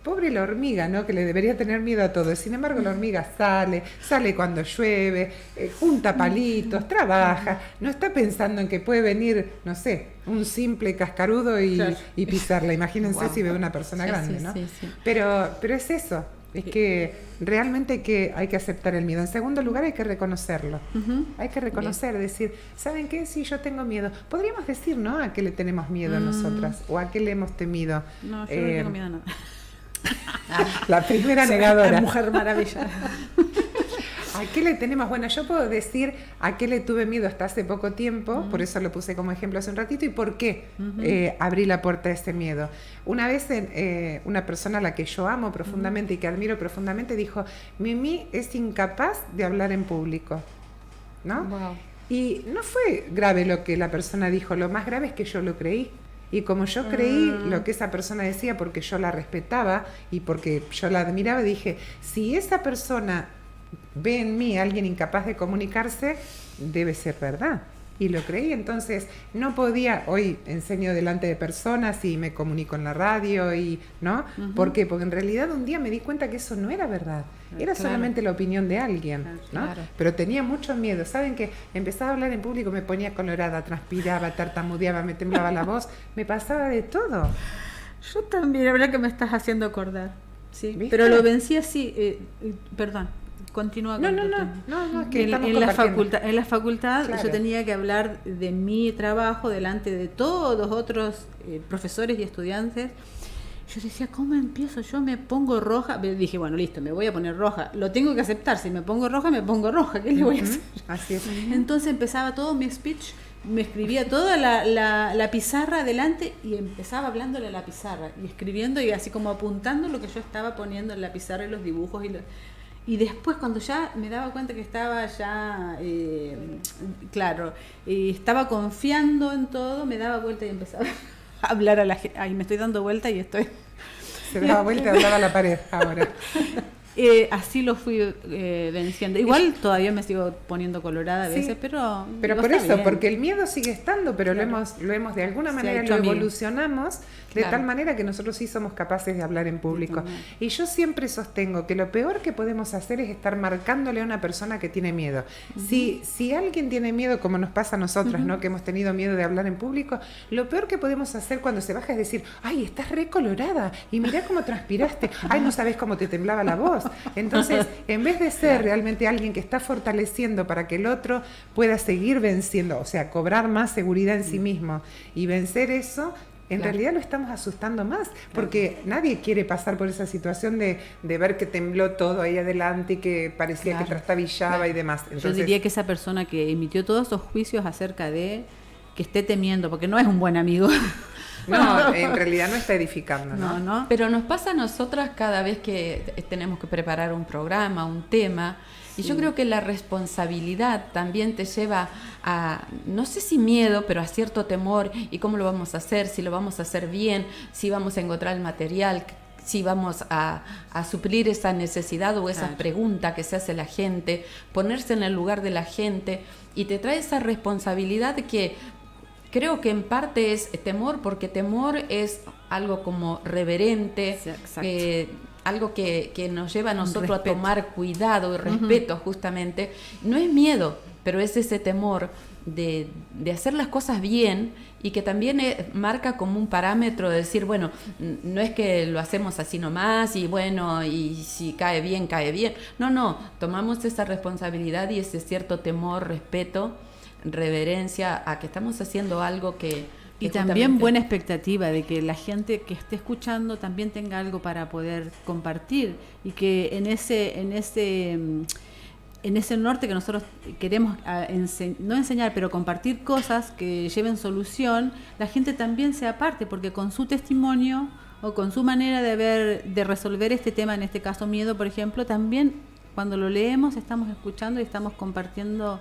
pobre la hormiga, ¿no? Que le debería tener miedo a todo. Sin embargo, la hormiga sale cuando llueve, junta palitos, trabaja, no está pensando en que puede venir, no sé, un simple cascarudo y pisarla. Imagínense si ve una persona grande, ¿no? Sí. Pero es eso, es que realmente hay que aceptar el miedo. En segundo lugar, hay que reconocerlo. Hay que reconocer, decir, ¿saben qué? Sí, yo tengo miedo. Podríamos decir, ¿no? ¿A qué le tenemos miedo nosotras? ¿O a qué le hemos temido? No, yo no tengo miedo a nada. La primera negadora. La Mujer Maravilla. ¿A qué le tenemos? Bueno, yo puedo decir a qué le tuve miedo hasta hace poco tiempo, por eso lo puse como ejemplo hace un ratito, y por qué abrí la puerta a ese miedo. Una vez una persona a la que yo amo profundamente y que admiro profundamente dijo, Mimi es incapaz de hablar en público, ¿no? Wow. Y no fue grave lo que la persona dijo, lo más grave es que yo lo creí. Y como yo creí lo que esa persona decía porque yo la respetaba y porque yo la admiraba, dije, si esa persona ve en mí a alguien incapaz de comunicarse, debe ser verdad. Y lo creí, entonces no podía, hoy enseño delante de personas y me comunico en la radio, y ¿no? ¿Por qué? Porque en realidad un día me di cuenta que eso no era verdad, era solamente la opinión de alguien, ¿no? Claro. Pero tenía mucho miedo, ¿saben qué? Empezaba a hablar en público, me ponía colorada, transpiraba, tartamudeaba, me temblaba la voz, me pasaba de todo. Yo también, la verdad que me estás haciendo acordar, ¿sí? ¿Viste? Pero lo vencí así, perdón. Continúa con tu tema. No, es que en la facultad claro. Yo tenía que hablar de mi trabajo delante de todos otros profesores y estudiantes. Yo decía, ¿cómo empiezo? Yo me pongo roja. Dije, bueno, listo, me voy a poner roja. Lo tengo que aceptar. Si me pongo roja, me pongo roja. ¿Qué le voy a hacer? Así es. Entonces empezaba todo mi speech, me escribía toda la pizarra adelante y empezaba hablándole a la pizarra y escribiendo y así como apuntando lo que yo estaba poniendo en la pizarra y los dibujos y después cuando ya me daba cuenta que estaba ya, estaba confiando en todo, me daba vuelta y empezaba a hablar a la gente. Ay, me estoy dando vuelta y estoy... Se daba vuelta y hablaba a la pared ahora. Así lo fui venciendo. Igual todavía me sigo poniendo colorada a veces, pero por eso, porque el miedo sigue estando, pero claro. lo hemos de alguna manera lo evolucionamos de tal manera que nosotros sí somos capaces de hablar en público. Y yo siempre sostengo que lo peor que podemos hacer es estar marcándole a una persona que tiene miedo. Si alguien tiene miedo, como nos pasa a nosotras, ¿no? Que hemos tenido miedo de hablar en público, lo peor que podemos hacer cuando se baja es decir, ay, estás recolorada y mirá cómo transpiraste, ay, no sabes cómo te temblaba la voz. Entonces, en vez de ser realmente alguien que está fortaleciendo para que el otro pueda seguir venciendo, o sea, cobrar más seguridad en sí mismo y vencer eso, en realidad lo estamos asustando más, porque nadie quiere pasar por esa situación de ver que tembló todo ahí adelante y que parecía que trastabillaba y demás. Entonces, yo diría que esa persona que emitió todos esos juicios acerca de que esté temiendo, porque no es un buen amigo. No, en realidad no está edificando, ¿no? No. Pero nos pasa a nosotras cada vez que tenemos que preparar un programa, un tema, y yo creo que la responsabilidad también te lleva a, no sé si miedo, pero a cierto temor, y cómo lo vamos a hacer, si lo vamos a hacer bien, si vamos a encontrar el material, si vamos a suplir esa necesidad o esa pregunta que se hace la gente, ponerse en el lugar de la gente, y te trae esa responsabilidad que creo que en parte es temor, porque temor es algo como reverente, algo que nos lleva a nosotros a tomar cuidado y respeto justamente. No es miedo, pero es ese temor de hacer las cosas bien, y que también marca como un parámetro de decir, bueno, no es que lo hacemos así nomás y bueno, y si cae bien, cae bien. No, tomamos esa responsabilidad y ese cierto temor, respeto, reverencia a que estamos haciendo algo que y también buena expectativa de que la gente que esté escuchando también tenga algo para poder compartir, y que en ese norte que nosotros queremos no enseñar, pero compartir cosas que lleven solución, la gente también sea parte, porque con su testimonio o con su manera de resolver este tema, en este caso miedo, por ejemplo, también cuando lo leemos estamos escuchando y estamos compartiendo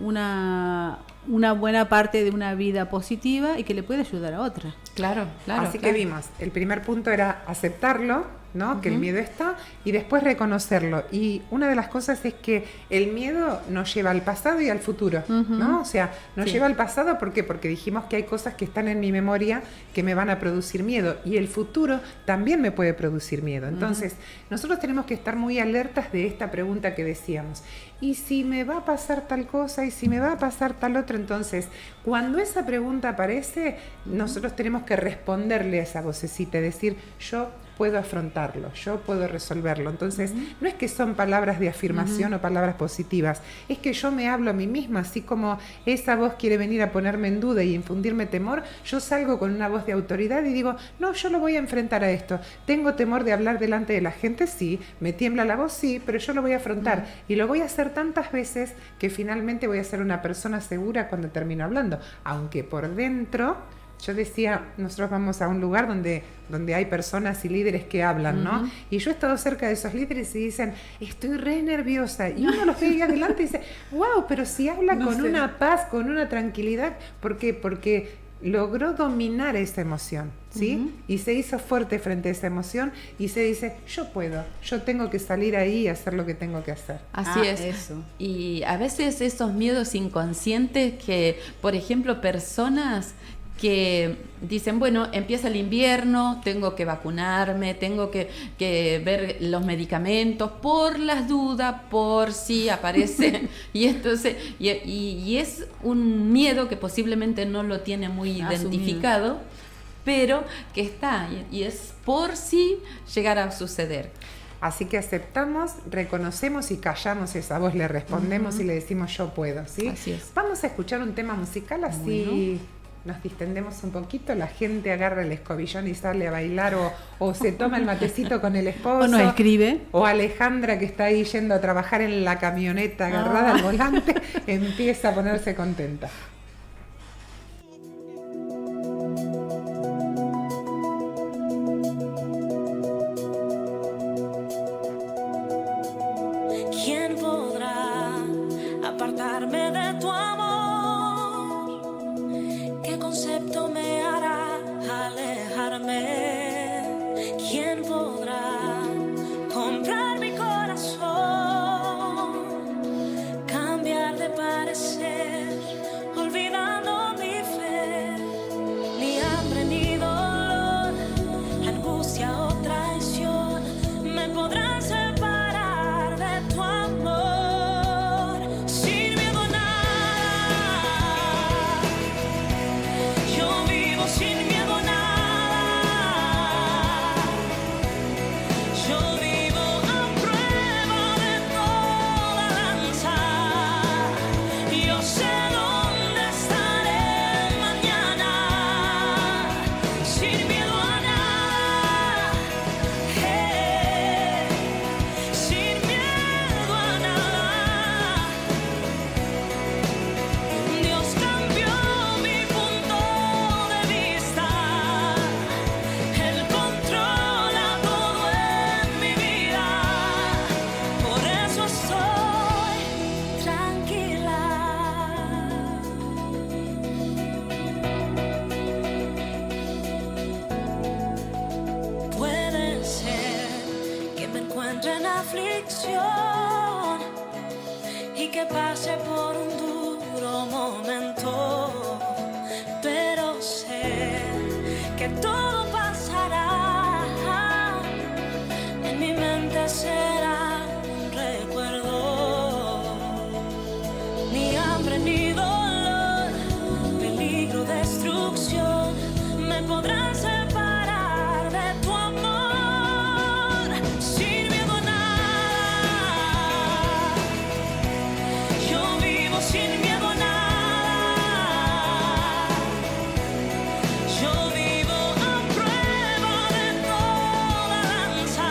una buena parte de una vida positiva y que le puede ayudar a otra. Claro. Así que vimos, el primer punto era aceptarlo, ¿no? Que el miedo está, y después reconocerlo. Y una de las cosas es que el miedo nos lleva al pasado y al futuro, ¿no? O sea, nos lleva al pasado, ¿por qué? Porque dijimos que hay cosas que están en mi memoria que me van a producir miedo, y el futuro también me puede producir miedo. Entonces, nosotros tenemos que estar muy alertas de esta pregunta que decíamos. ¿Y si me va a pasar tal cosa? ¿Y si me va a pasar tal otra? Entonces, cuando esa pregunta aparece, nosotros tenemos que responderle a esa vocecita, decir, yo puedo afrontarlo, yo puedo resolverlo. Entonces, no es que son palabras de afirmación o palabras positivas, es que yo me hablo a mí misma, así como esa voz quiere venir a ponerme en duda y infundirme temor, yo salgo con una voz de autoridad y digo, no, yo lo voy a enfrentar a esto. ¿Tengo temor de hablar delante de la gente? Sí. ¿Me tiembla la voz? Sí, pero yo lo voy a afrontar y lo voy a hacer tantas veces que finalmente voy a ser una persona segura cuando termino hablando, aunque por dentro, yo decía, nosotros vamos a un lugar donde hay personas y líderes que hablan, ¿no? Y yo he estado cerca de esos líderes y dicen, estoy re nerviosa, y uno los ve ahí adelante y dice, wow, pero si habla con una paz, con una tranquilidad, ¿por qué? Porque logró dominar esa emoción, ¿sí? Y se hizo fuerte frente a esa emoción y se dice, yo puedo, yo tengo que salir ahí y hacer lo que tengo que hacer. Así es. Eso. Y a veces esos miedos inconscientes que, por ejemplo, personas que dicen, bueno, empieza el invierno, tengo que vacunarme, tengo que ver los medicamentos por las dudas, por si aparece. Y entonces y es un miedo que posiblemente no lo tiene muy identificado, pero que está, y es por si llegara a suceder. Así que aceptamos, reconocemos y callamos esa voz, le respondemos y le decimos yo puedo, ¿sí? Así es. Vamos a escuchar un tema musical, así nos distendemos un poquito, la gente agarra el escobillón y sale a bailar o se toma el matecito con el esposo. O nos escribe. O Alejandra, que está ahí yendo a trabajar en la camioneta agarrada al volante, empieza a ponerse contenta. ¿Quién podrá apartarme de tu amor? ¿Qué concepto me hará alejarme? ¿Quién podrá comprar mi corazón? Cambiar de parecer, olvidando mi fe. Ni hambre ni dolor, angustia o traición me podrán separar de tu amor. Sin miedo a nada, yo vivo sin miedo a nada. Yo vivo a prueba de toda lanza. Yo sé dónde estaré mañana. Sin miedo a nada, sin miedo a nada. Dios cambió mi punto de vista. Él controla todo en mi vida. Por eso estoy tranquila. Puede ser que me encuentre en aflicción y que pase por un duro momento, pero sé que todo pasará. En mi mente será un recuerdo. Ni hambre ni dolor, peligro, destrucción me podrán separar de tu amor. Sin miedo a nada, yo vivo sin miedo a nada. Yo vivo a prueba de toda lanza.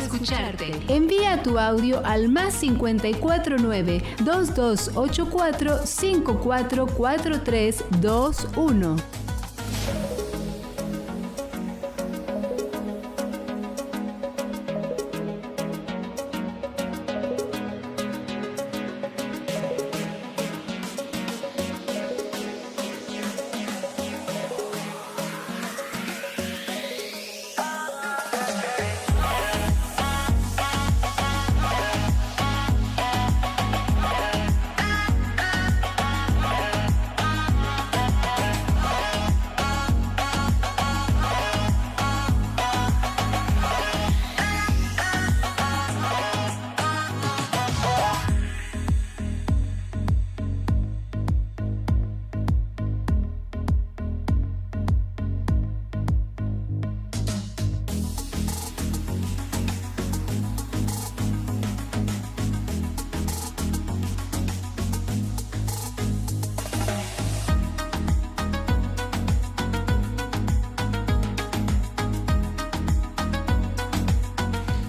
escucharte. Envía tu audio al +549 2284 544321.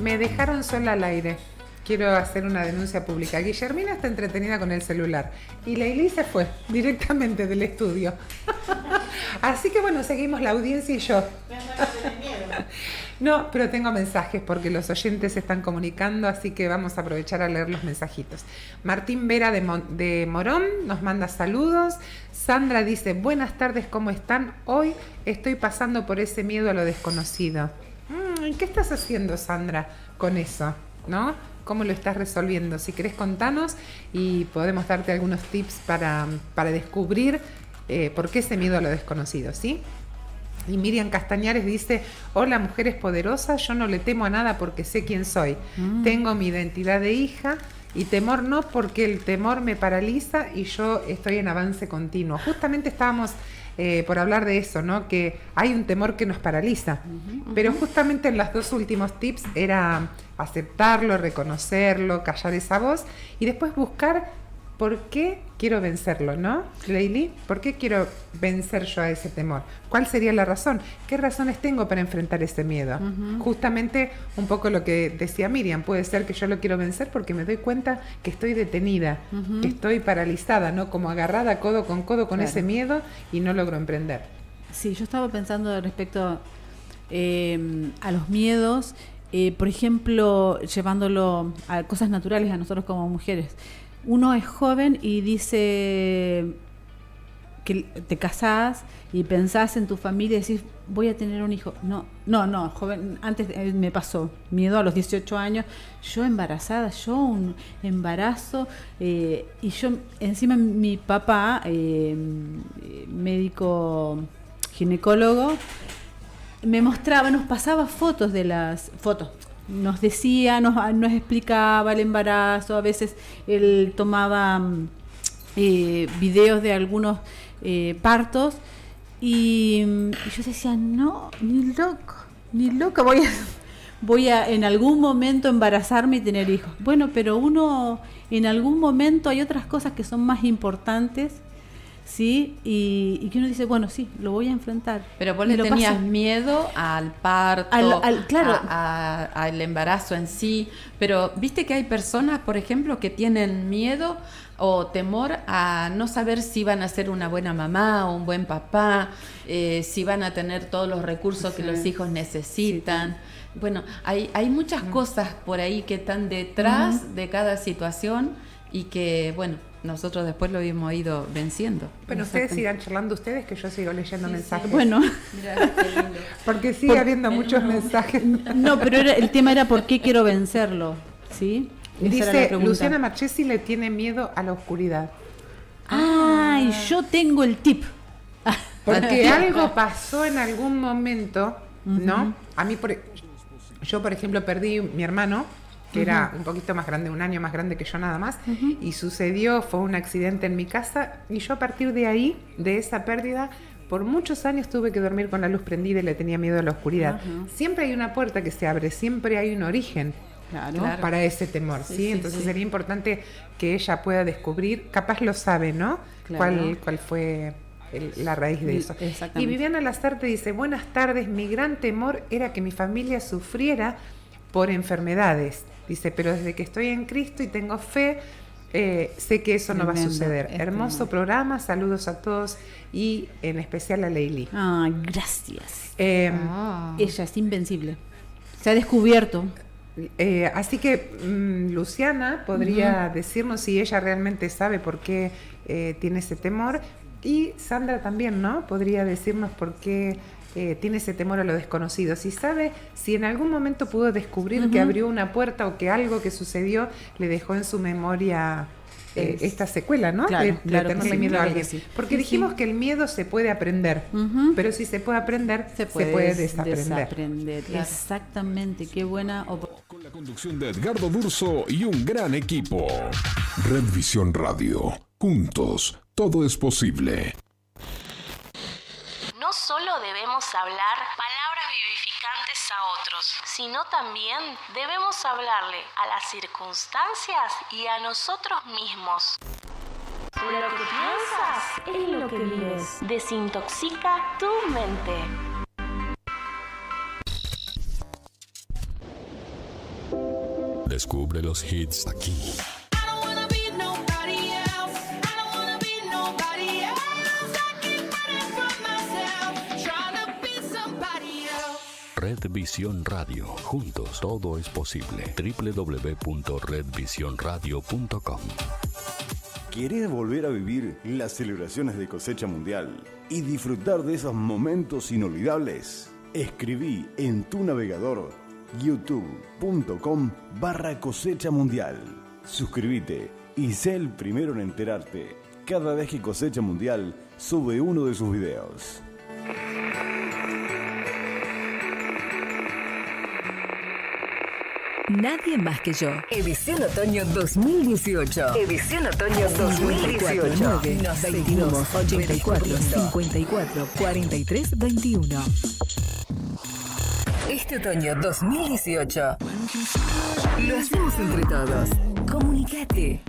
Me dejaron sola al aire. Quiero hacer una denuncia pública. Guillermina está entretenida con el celular y Leilí se fue directamente del estudio. Así que bueno, seguimos la audiencia y yo. No, pero tengo mensajes porque los oyentes se están comunicando, así que vamos a aprovechar a leer los mensajitos. Martín Vera de Morón nos manda saludos. Sandra dice, buenas tardes, ¿cómo están? Hoy estoy pasando por ese miedo a lo desconocido. ¿Qué estás haciendo, Sandra, con eso? ¿No? ¿Cómo lo estás resolviendo? Si querés, contanos y podemos darte algunos tips para descubrir por qué ese miedo a lo desconocido, ¿sí? Y Miriam Castañares dice, hola, mujeres poderosas, yo no le temo a nada porque sé quién soy. Tengo mi identidad de hija y temor no, porque el temor me paraliza y yo estoy en avance continuo. Justamente estábamos por hablar de eso, ¿no? Que hay un temor que nos paraliza. Pero justamente en los dos últimos tips era aceptarlo, reconocerlo, callar esa voz y después buscar por qué quiero vencerlo, ¿no? Leilí, ¿por qué quiero vencer yo a ese temor? ¿Cuál sería la razón? ¿Qué razones tengo para enfrentar ese miedo? Justamente un poco lo que decía Miriam, puede ser que yo lo quiero vencer porque me doy cuenta que estoy detenida, que estoy paralizada, ¿no? Como agarrada codo con ese miedo y no logro emprender. Sí, yo estaba pensando respecto a los miedos, por ejemplo, llevándolo a cosas naturales a nosotros como mujeres. Uno es joven y dice que te casás y pensás en tu familia y decís, voy a tener un hijo. No, joven, antes me pasó miedo a los 18 años, yo embarazada, yo un embarazo, y yo, encima mi papá, médico ginecólogo, me mostraba, nos pasaba fotos de las fotos. Nos decía, nos explicaba el embarazo, a veces él tomaba videos de algunos partos y yo decía, no, ni loca, voy a en algún momento embarazarme y tener hijos. Bueno, pero uno en algún momento hay otras cosas que son más importantes, ¿sí? Y que uno dice, bueno, sí, lo voy a enfrentar. Pero vos le tenías miedo al parto, claro, al embarazo en sí, pero viste que hay personas, por ejemplo, que tienen miedo o temor a no saber si van a ser una buena mamá o un buen papá, si van a tener todos los recursos que los hijos necesitan. Sí. Bueno, hay muchas cosas por ahí que están detrás de cada situación y que, bueno, nosotros después lo hemos ido venciendo. Bueno, ustedes irán charlando ustedes, que yo sigo leyendo mensajes. Sí. Bueno, mirá, qué lindo. Porque sigue habiendo muchos mensajes. No, pero el tema era por qué quiero vencerlo, ¿sí? Dice, Luciana Marchesi le tiene miedo a la oscuridad. Y yo tengo el tip. Porque algo pasó en algún momento, ¿no? A mí, yo por ejemplo perdí mi hermano, que era un poquito más grande, un año más grande que yo nada más, y fue un accidente en mi casa, y yo a partir de ahí, de esa pérdida, por muchos años tuve que dormir con la luz prendida y le tenía miedo a la oscuridad. Siempre hay una puerta que se abre, siempre hay un origen. Claro. Para ese temor, ¿sí? Entonces sería importante que ella pueda descubrir, capaz lo sabe, ¿no? Claro. ¿Cuál fue la raíz de eso? Y Viviana Lazarte dice, buenas tardes, mi gran temor era que mi familia sufriera por enfermedades. Dice, pero desde que estoy en Cristo y tengo fe, sé que eso no va a suceder. Hermoso programa, saludos a todos y en especial a Leili. Gracias. Ella es invencible. Se ha descubierto. Así que Luciana podría decirnos si ella realmente sabe por qué tiene ese temor, y Sandra también, ¿no? Podría decirnos por qué tiene ese temor a lo desconocido. Si sabe, si en algún momento pudo descubrir que abrió una puerta o que algo que sucedió le dejó en su memoria esta secuela, ¿no? Claro, de tenerle miedo a alguien. Sí. Porque dijimos que el miedo se puede aprender, pero si se puede aprender, se puede desaprender. Claro. Exactamente, qué buena oportunidad. Con la conducción de Edgardo Durso y un gran equipo. Red Visión Radio. Juntos, todo es posible. No solo debemos hablar palabras vivificantes a otros, sino también debemos hablarle a las circunstancias y a nosotros mismos. Lo que piensas es lo que vives. Desintoxica tu mente. Descubre los hits aquí. Red Visión Radio. Juntos todo es posible. www.redvisionradio.com. ¿Querés volver a vivir las celebraciones de cosecha mundial y disfrutar de esos momentos inolvidables? Escribí en tu navegador youtube.com/cosecha mundial. Suscríbete y sé el primero en enterarte cada vez que Cosecha Mundial sube uno de sus videos. Nadie más que yo. Edición Otoño 2018. Edición Otoño 2018. 22 84 54 43 21. Este otoño 2018 lo hacemos entre todos. Comunicate.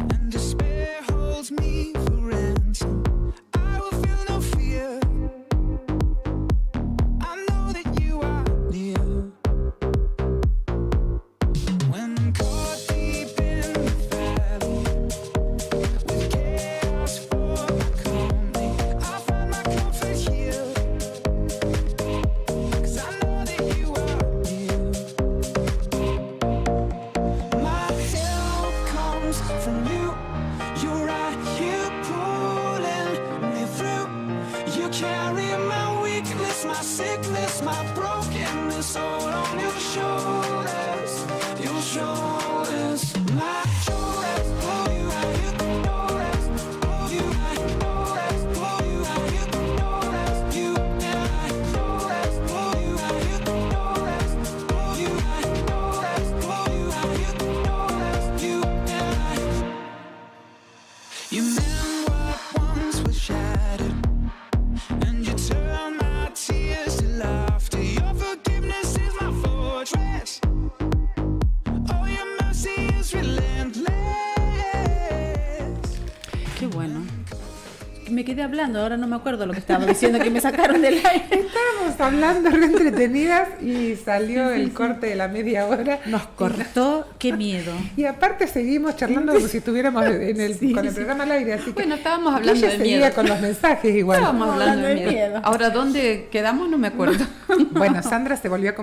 Me quedé hablando, ahora no me acuerdo lo que estaba diciendo, que me sacaron del aire. Estábamos hablando re entretenidas y salió el corte de la media hora. Nos cortó, qué miedo. Y aparte seguimos charlando como si estuviéramos con el programa al aire. Así que bueno, estábamos hablando de miedo. Con los mensajes igual. Estábamos hablando de miedo. Ahora, ¿dónde quedamos? No me acuerdo. Bueno, Sandra se volvió a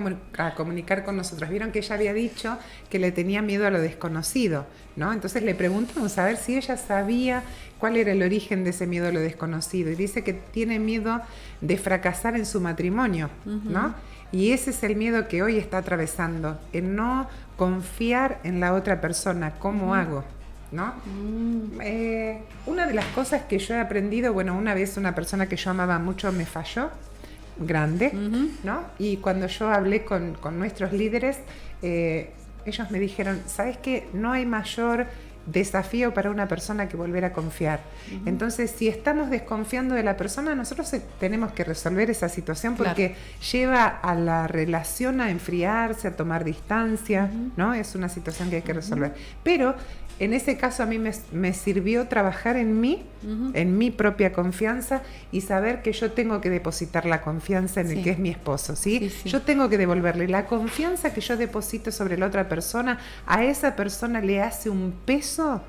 comunicar con nosotros. Vieron que ella había dicho que le tenía miedo a lo desconocido, ¿no? Entonces le preguntamos a ver si ella sabía cuál era el origen de ese miedo a lo desconocido. Y dice que tiene miedo de fracasar en su matrimonio, ¿no? Y ese es el miedo que hoy está atravesando, en no confiar en la otra persona. ¿Cómo hago? ¿No? Una de las cosas que yo he aprendido, bueno, una vez una persona que yo amaba mucho me falló, grande, ¿no? Y cuando yo hablé con nuestros líderes, ellos me dijeron, ¿sabes qué? No hay mayor desafío para una persona que volver a confiar. Entonces, si estamos desconfiando de la persona, nosotros tenemos que resolver esa situación porque lleva a la relación a enfriarse, a tomar distancia, ¿no? Es una situación que hay que resolver. Pero en ese caso a mí me sirvió trabajar en mí, en mi propia confianza y saber que yo tengo que depositar la confianza en el que es mi esposo, ¿sí? Yo tengo que devolverle la confianza que yo deposito sobre la otra persona, a esa persona le hace un peso,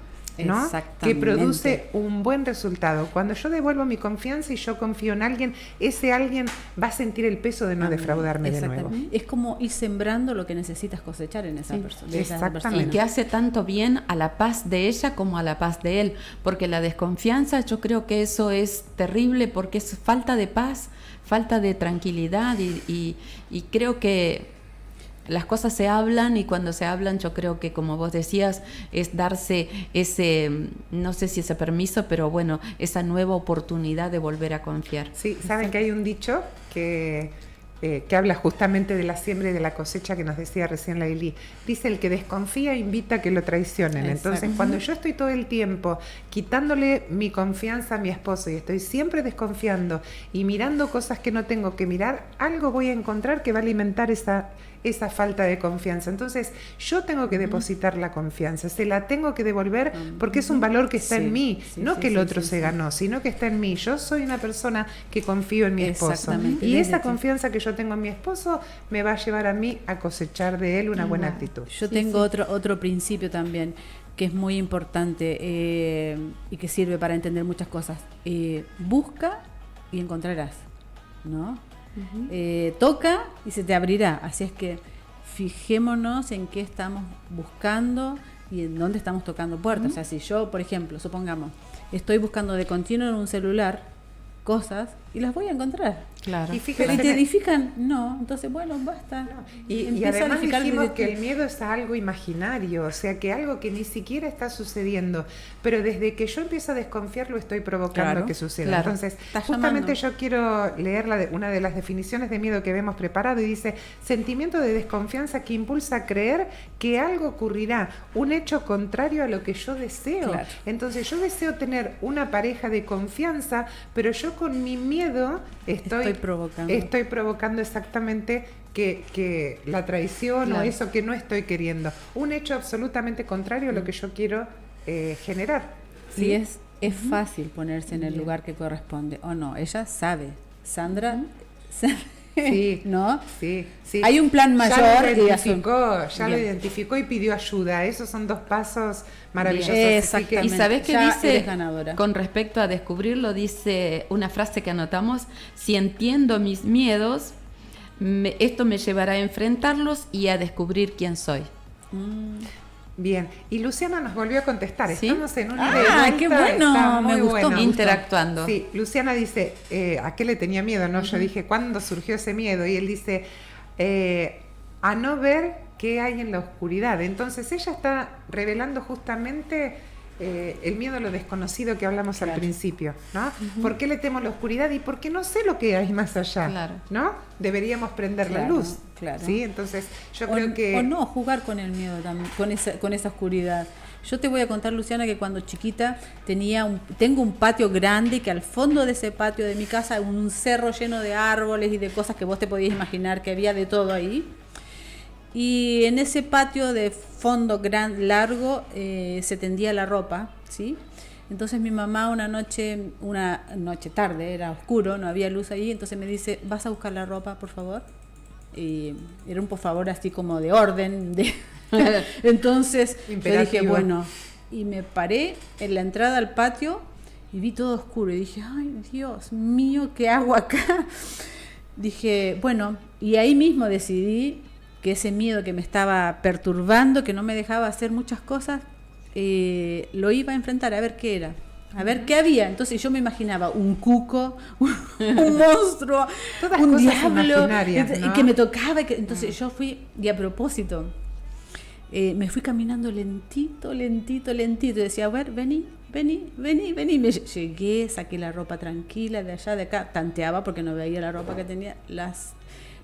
¿no? Que produce un buen resultado. Cuando yo devuelvo mi confianza y yo confío en alguien, ese alguien va a sentir el peso de no defraudarme de nuevo. Es como ir sembrando lo que necesitas cosechar en esa persona. Exactamente. Y que hace tanto bien a la paz de ella como a la paz de él, porque la desconfianza, yo creo que eso es terrible porque es falta de paz, falta de tranquilidad y creo que las cosas se hablan y cuando se hablan yo creo que, como vos decías, es darse ese, no sé si ese permiso, pero bueno, esa nueva oportunidad de volver a confiar. Sí, saben que hay un dicho que habla justamente de la siembra y de la cosecha que nos decía recién la Eli. Dice, el que desconfía invita a que lo traicionen. Exacto. Entonces, cuando yo estoy todo el tiempo quitándole mi confianza a mi esposo y estoy siempre desconfiando y mirando cosas que no tengo que mirar, algo voy a encontrar que va a alimentar esa falta de confianza. Entonces yo tengo que depositar la confianza, se la tengo que devolver porque es un valor que está en mí, no que el otro se ganó, sino que está en mí. Yo soy una persona que confío en mi esposo y esa confianza que yo tengo en mi esposo me va a llevar a mí a cosechar de él una buena actitud. Yo tengo otro principio también que es muy importante y que sirve para entender muchas cosas. Busca y encontrarás, ¿no? Toca y se te abrirá. Así es que fijémonos en qué estamos buscando y en dónde estamos tocando puertas. O sea, si yo, por ejemplo, supongamos, estoy buscando de continuo en un celular cosas y las voy a encontrar. Claro. Y fíjate, ¿te edifican? No, entonces bueno, basta. No. Y además dijimos que el miedo es algo imaginario, o sea, que algo que ni siquiera está sucediendo, pero desde que yo empiezo a desconfiar lo estoy provocando que suceda. Claro. Entonces, justamente yo quiero leer una de las definiciones de miedo que hemos preparado y dice, sentimiento de desconfianza que impulsa a creer que algo ocurrirá, un hecho contrario a lo que yo deseo. Claro. Entonces, yo deseo tener una pareja de confianza, pero yo con mi miedo estoy provocando exactamente que la traición o eso que no estoy queriendo. Un hecho absolutamente contrario a lo que yo quiero generar. ¿Sí? Es fácil ponerse en el lugar que corresponde. O no, ella sabe. Sandra sabe. Sí, ¿no? Sí. Hay un plan mayor. Ya lo identificó y pidió ayuda. Esos son 2 pasos maravillosos. Exactamente. Y ¿sabés qué dice? Con respecto a descubrirlo, dice una frase que anotamos: si entiendo mis miedos, esto me llevará a enfrentarlos y a descubrir quién soy. Bien, y Luciana nos volvió a contestar. ¿Sí? Estamos en una qué bueno, me gustó. Interactuando. Sí, Luciana dice, ¿a qué le tenía miedo? No, yo dije, ¿cuándo surgió ese miedo? Y él dice, a no ver qué hay en la oscuridad. Entonces ella está revelando justamente el miedo a lo desconocido que hablamos al principio, ¿no? ¿Por qué le temo la oscuridad? Y porque no sé lo que hay más allá, ¿no? Deberíamos prender la luz, ¿sí? Entonces yo creo que... O no, jugar con el miedo también, con esa oscuridad. Yo te voy a contar, Luciana, que cuando chiquita tengo un patio grande, que al fondo de ese patio de mi casa, un cerro lleno de árboles y de cosas que vos te podías imaginar, que había de todo ahí. Y en ese patio de fondo largo se tendía la ropa, ¿sí? Entonces mi mamá una noche tarde, era oscuro, no había luz ahí, entonces me dice, ¿vas a buscar la ropa, por favor? Y era un por favor así como de orden. Entonces yo dije, bueno, y me paré en la entrada al patio y vi todo oscuro y dije, ay, Dios mío, ¿qué hago acá? Dije, bueno, y ahí mismo decidí que ese miedo que me estaba perturbando, que no me dejaba hacer muchas cosas, lo iba a enfrentar, a ver qué era, a ver qué había. Entonces yo me imaginaba un cuco, un monstruo, un diablo, ¿no? Que me tocaba. Entonces yo fui, y a propósito, me fui caminando lentito, y decía, a ver, vení. Me llegué, saqué la ropa tranquila de allá, de acá, tanteaba porque no veía la ropa que tenía,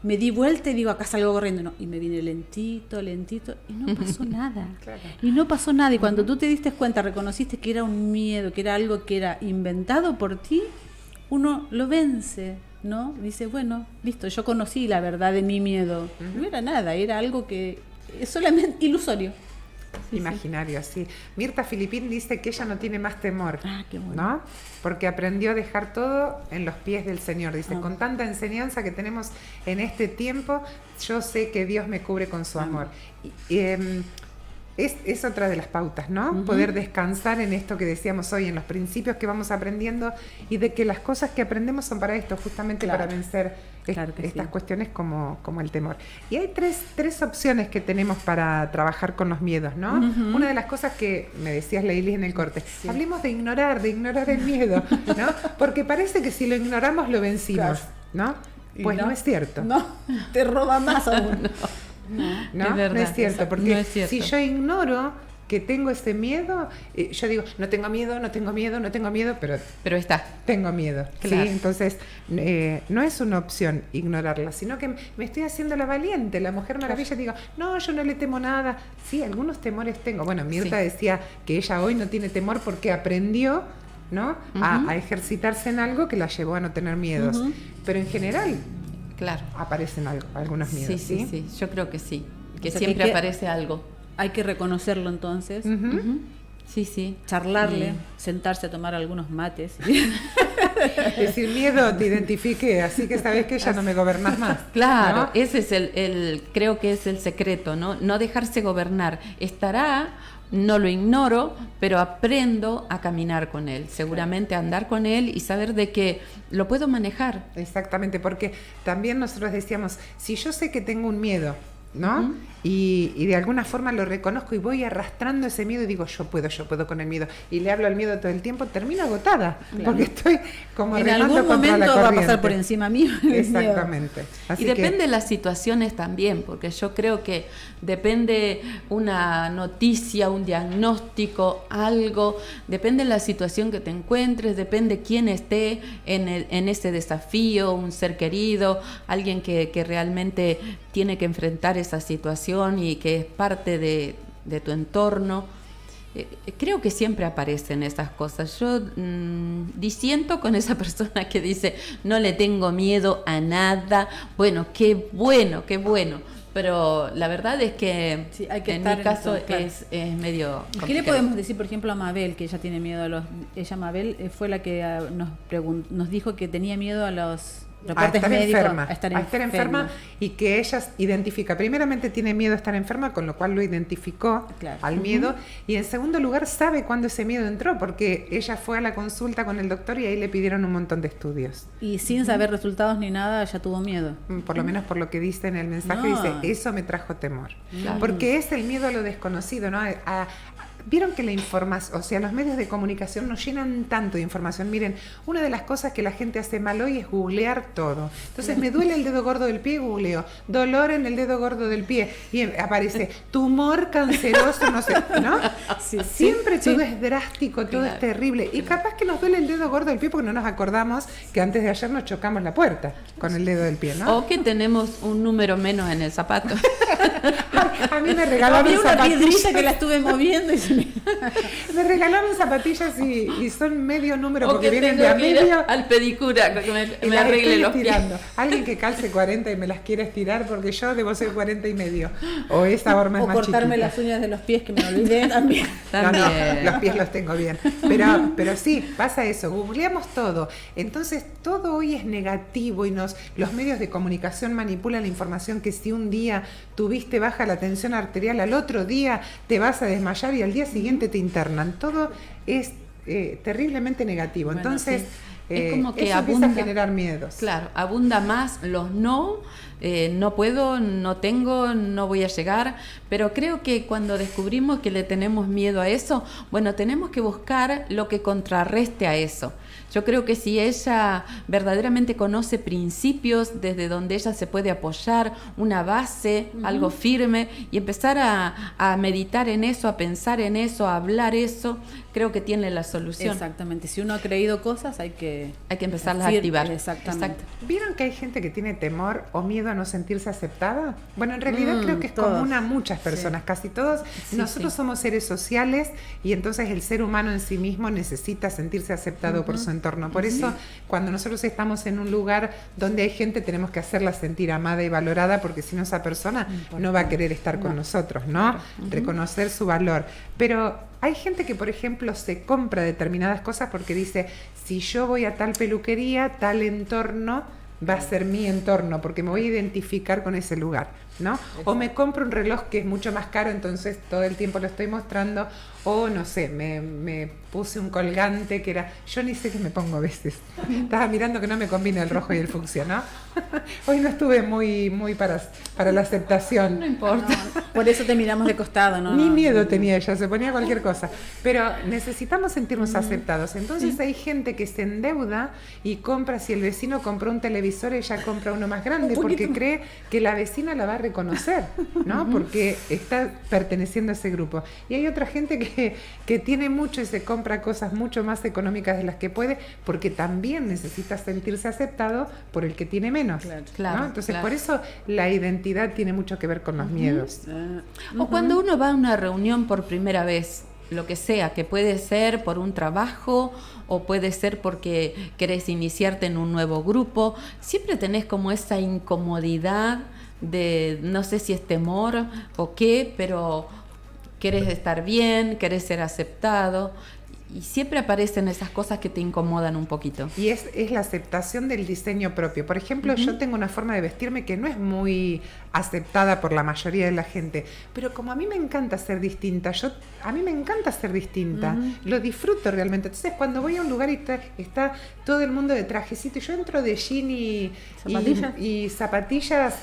me di vuelta y digo, acá salgo corriendo. No, y me vine lentito, y no pasó nada. Claro. Y no pasó nada. Y cuando tú te diste cuenta, reconociste que era un miedo, que era algo que era inventado por ti, uno lo vence, ¿no? Dice, bueno, listo, yo conocí la verdad de mi miedo. No era nada, era algo que es solamente ilusorio. imaginario, sí. Mirta Filipín dice que ella no tiene más temor, qué bueno. ¿no? Porque aprendió a dejar todo en los pies del Señor. Dice, con tanta enseñanza que tenemos en este tiempo, yo sé que Dios me cubre con su amor. Es otra de las pautas, ¿no? Poder descansar en esto que decíamos hoy, en los principios que vamos aprendiendo y de que las cosas que aprendemos son para esto, justamente para vencer estas cuestiones como el temor. Y hay tres opciones que tenemos para trabajar con los miedos, ¿no? Una de las cosas que me decías, Leili, en el corte, hablemos de ignorar el miedo, ¿no? Porque parece que si lo ignoramos lo vencimos, ¿no? Pues no es cierto. No, te roba más aún. No es cierto, porque no es cierto. Si yo ignoro que tengo ese miedo, yo digo, no tengo miedo, pero está. Tengo miedo. Claro. ¿Sí? Entonces, no es una opción ignorarla, sino que me estoy haciendo la valiente, la Mujer Maravilla, digo, no, yo no le temo nada. Sí, algunos temores tengo. Bueno, Mirta decía que ella hoy no tiene temor porque aprendió, ¿no? A ejercitarse en algo que la llevó a no tener miedos. Pero en general, aparecen algunos miedos. Sí, yo creo que sí, que siempre aparece algo. Hay que reconocerlo entonces. Sí. Charlarle, sentarse a tomar algunos mates. Decir, miedo, te identifique, así que sabes que ya no me gobernás más. Claro, ¿no? Ese es creo que es el secreto, ¿no? No dejarse gobernar. No lo ignoro, pero aprendo a caminar con él, seguramente a andar con él y saber de que lo puedo manejar. Exactamente, porque también nosotros decíamos, si yo sé que tengo un miedo, ¿no? Y de alguna forma lo reconozco y voy arrastrando ese miedo y digo, yo puedo con el miedo. Y le hablo al miedo todo el tiempo, termino agotada, porque estoy como remando contra la corriente. En algún momento va a pasar por encima mío. Exactamente. Y depende de las situaciones también, porque yo creo que depende una noticia, un diagnóstico, algo, depende de la situación que te encuentres, depende quién esté en ese desafío, un ser querido, alguien que realmente tiene que enfrentar esa situación y que es parte de tu entorno. Creo que siempre aparecen esas cosas. Yo disiento con esa persona que dice no le tengo miedo a nada. Bueno, qué bueno. Pero la verdad es que, hay que en mi caso es medio complicado. ¿Qué le podemos decir, por ejemplo, a Mabel, que ella tiene miedo a los... Ella, Mabel, fue la que nos dijo que tenía miedo a los... A estar enferma y que ella identifica, primeramente tiene miedo a estar enferma, con lo cual lo identificó al miedo, y en segundo lugar sabe cuándo ese miedo entró, porque ella fue a la consulta con el doctor y ahí le pidieron un montón de estudios. Y sin saber resultados ni nada, ya tuvo miedo. Por lo menos por lo que dice en el mensaje, dice, eso me trajo temor. Porque es el miedo a lo desconocido, ¿no? Vieron que la información, o sea, los medios de comunicación nos llenan tanto de información. Miren, una de las cosas que la gente hace mal hoy es googlear todo. Entonces, me duele el dedo gordo del pie, googleo. Dolor en el dedo gordo del pie. Y aparece tumor canceroso, no sé, ¿no? Siempre todo es drástico, todo es terrible. Y capaz que nos duele el dedo gordo del pie porque no nos acordamos que antes de ayer nos chocamos la puerta con el dedo del pie, ¿no? O que tenemos un número menos en el zapato. A mí me regalaron una piedrita que la estuve moviendo y me regalaron zapatillas y son medio número porque vienen de a medio. Al pedicura que me arregle los pies. Alguien que calce 40 y me las quiere estirar porque yo debo ser 40 y medio. O esa horma es más chiquita. O cortarme las uñas de los pies, que me olvidé también. No, los pies los tengo bien. Pero sí, pasa eso, googleamos todo. Entonces todo hoy es negativo y los medios de comunicación manipulan la información, que si un día tuviste baja la tensión arterial, al otro día te vas a desmayar y al día siguiente te internan. Todo es terriblemente negativo. Bueno, entonces es como que eso abunda, empieza a generar miedos. Claro, abunda más los no puedo, no tengo, no voy a llegar. Pero creo que cuando descubrimos que le tenemos miedo a eso, bueno, tenemos que buscar lo que contrarreste a eso. Yo creo que si ella verdaderamente conoce principios desde donde ella se puede apoyar, una base, algo firme, y empezar a meditar en eso, a pensar en eso, a hablar eso, creo que tiene la solución. Exactamente. Si uno ha creído cosas, hay que empezarlas a activar. Exactamente. ¿Vieron que hay gente que tiene temor o miedo a no sentirse aceptada? Bueno, en realidad creo que es común a muchas personas, casi todos. Nosotros somos seres sociales y entonces el ser humano en sí mismo necesita sentirse aceptado por su entorno. Por eso, cuando nosotros estamos en un lugar donde hay gente, tenemos que hacerla sentir amada y valorada, porque si no, esa persona no va a querer estar con nosotros, ¿no? Claro. Reconocer su valor. Pero hay gente que, por ejemplo, se compra determinadas cosas porque dice, si yo voy a tal peluquería, tal entorno va a ser mi entorno, porque me voy a identificar con ese lugar, ¿no? Exacto. O me compro un reloj que es mucho más caro, entonces todo el tiempo lo estoy mostrando, o no sé, me puse un colgante que era, yo ni sé qué me pongo a veces, estaba mirando que no me combina el rojo y el fucsia, ¿no? Hoy no estuve muy para la aceptación. No importa, por eso te miramos de costado, ¿no? Ni miedo tenía ella, se ponía cualquier cosa, pero necesitamos sentirnos aceptados. Entonces hay gente que se endeuda y compra, si el vecino compró un televisor, ella compra uno más grande porque cree que la vecina la va a reconocer, ¿no? Porque está perteneciendo a ese grupo. Y hay otra gente que tiene mucho y se compra cosas mucho más económicas de las que puede, porque también necesita sentirse aceptado por el que tiene menos, claro, ¿no? Entonces, por eso la identidad tiene mucho que ver con los miedos. O cuando uno va a una reunión por primera vez, lo que sea, que puede ser por un trabajo o puede ser porque querés iniciarte en un nuevo grupo, siempre tenés como esa incomodidad de, no sé si es temor o qué, pero querés estar bien, querés ser aceptado, y siempre aparecen esas cosas que te incomodan un poquito. Y es la aceptación del diseño propio. Por ejemplo, yo tengo una forma de vestirme que no es muy aceptada por la mayoría de la gente, pero como a mí me encanta ser distinta, a mí me encanta ser distinta, lo disfruto realmente. Entonces, cuando voy a un lugar y está todo el mundo de trajecito, y yo entro de jean y zapatillas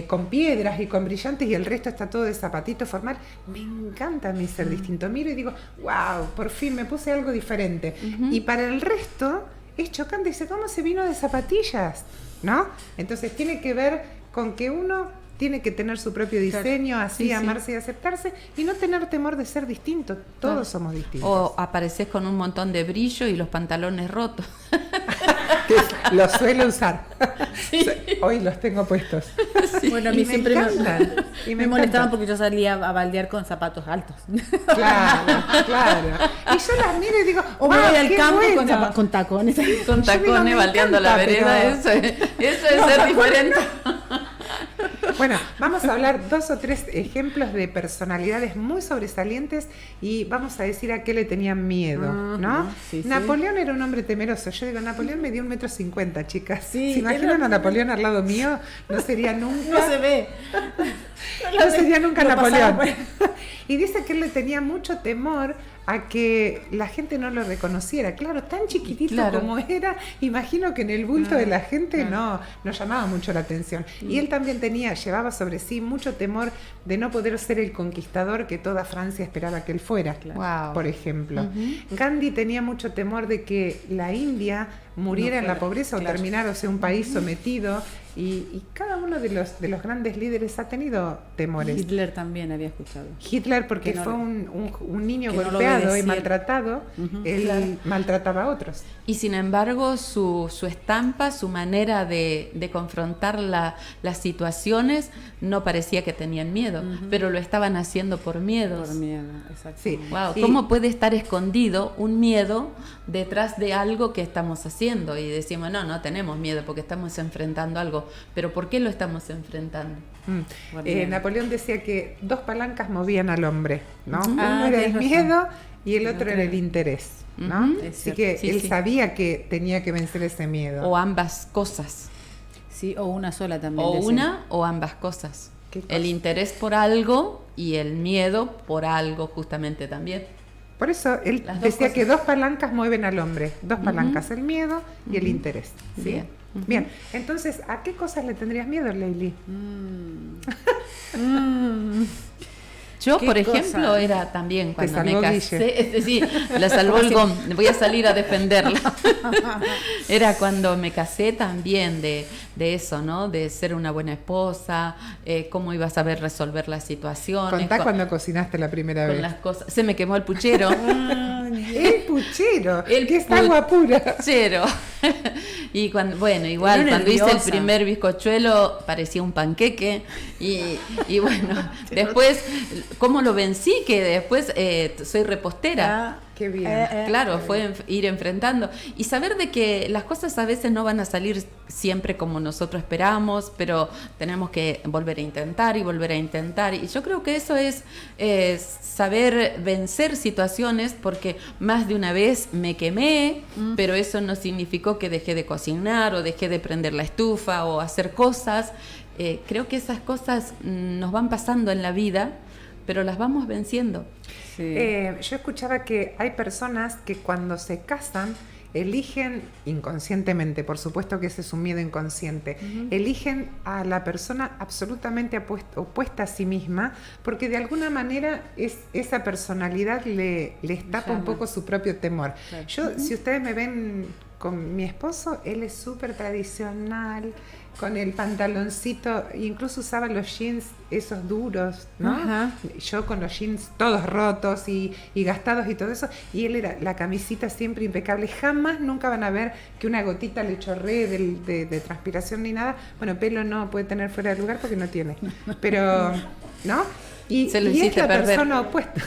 con piedras y con brillantes, y el resto está todo de zapatito formal, me encanta a mí ser distinto. Miro y digo, wow, por fin me puse algo diferente. Y para el resto es chocante, dice, ¿cómo se vino de zapatillas? ¿No? Entonces tiene que ver con que uno tiene que tener su propio diseño, así amarse y aceptarse, y no tener temor de ser distinto. Todos somos distintos. O apareces con un montón de brillo y los pantalones rotos. Los suelo usar. Hoy los tengo puestos. Bueno, a mí siempre me molestaban porque yo salía a baldear con zapatos altos. Claro. Y yo las miro y digo, o voy al campo con tacones. Con tacones baldeando la vereda, eso es ser diferente. Bueno, vamos a hablar 2 o 3 ejemplos de personalidades muy sobresalientes y vamos a decir a qué le tenían miedo, ¿no? Napoleón era un hombre temeroso. Yo digo, Napoleón me dio 1,50 m, chicas. ¿Se imaginan a Napoleón al lado mío? No sería nunca... No se ve. No sería nunca Napoleón. Y dice que él le tenía mucho temor a que la gente no lo reconociera. Claro, tan chiquitito como era, imagino que en el bulto de la gente no llamaba mucho la atención. Y él también llevaba sobre sí mucho temor de no poder ser el conquistador que toda Francia esperaba que él fuera, por ejemplo. Gandhi tenía mucho temor de que la India muriera en la pobreza o terminara, o sea, un país sometido. Y cada uno de los grandes líderes ha tenido temores. Hitler también había escuchado. Hitler, porque fue un niño golpeado y maltratado, él maltrataba a otros. Y sin embargo, su estampa, su manera de confrontar las situaciones, no parecía que tenían miedo, pero lo estaban haciendo por miedos. Por miedo, exacto. Sí. Wow, ¿cómo puede estar escondido un miedo detrás de algo que estamos haciendo? Y decimos, no tenemos miedo porque estamos enfrentando algo. Pero ¿por qué lo estamos enfrentando? Napoleón decía que 2 palancas movían al hombre, ¿no? Uno era el miedo y el otro era el interés, ¿no? Así que él sabía que tenía que vencer ese miedo. O ambas cosas. Sí, o una sola también. O una o ambas cosas. El interés por algo y el miedo por algo justamente también. Por eso él decía que 2 palancas mueven al hombre. 2 palancas, el miedo y el interés. ¿Sí? Bien, entonces, ¿a qué cosas le tendrías miedo, Leili? Yo, por ejemplo, era también cuando me casé, la salvó el GOM, voy a salir a defenderla. Era cuando me casé también de eso, ¿no? De ser una buena esposa, cómo iba a saber resolver las situaciones. Contá cuando cocinaste la primera vez. Las cosas. Se me quemó el puchero. El puchero, que es agua pura. Puchero. Y cuando hice el primer bizcochuelo parecía un panqueque y bueno, después, ¿cómo lo vencí? Que después soy repostera. Qué bien. Claro, fue ir enfrentando y saber de que las cosas a veces no van a salir siempre como nosotros esperamos, pero tenemos que volver a intentar y volver a intentar. Y yo creo que eso es saber vencer situaciones, porque más de una vez me quemé, pero eso no significó que dejé de cocinar o dejé de prender la estufa o hacer cosas. Creo que esas cosas nos van pasando en la vida, pero las vamos venciendo. Sí. Yo escuchaba que hay personas que cuando se casan eligen inconscientemente, por supuesto que ese es un miedo inconsciente, eligen a la persona absolutamente opuesta a sí misma, porque de alguna manera esa personalidad le tapa un poco su propio temor. Claro. Yo, si ustedes me ven con mi esposo, él es súper tradicional, con el pantaloncito, incluso usaba los jeans esos duros, ¿no? Ajá. Yo con los jeans todos rotos y gastados y todo eso, y él era la camisita siempre impecable. Jamás nunca van a ver que una gotita le chorree de transpiración ni nada. Bueno, pelo no puede tener fuera de lugar porque no tiene, pero ¿no? Y se lo y hiciste es la perder. Persona opuesta.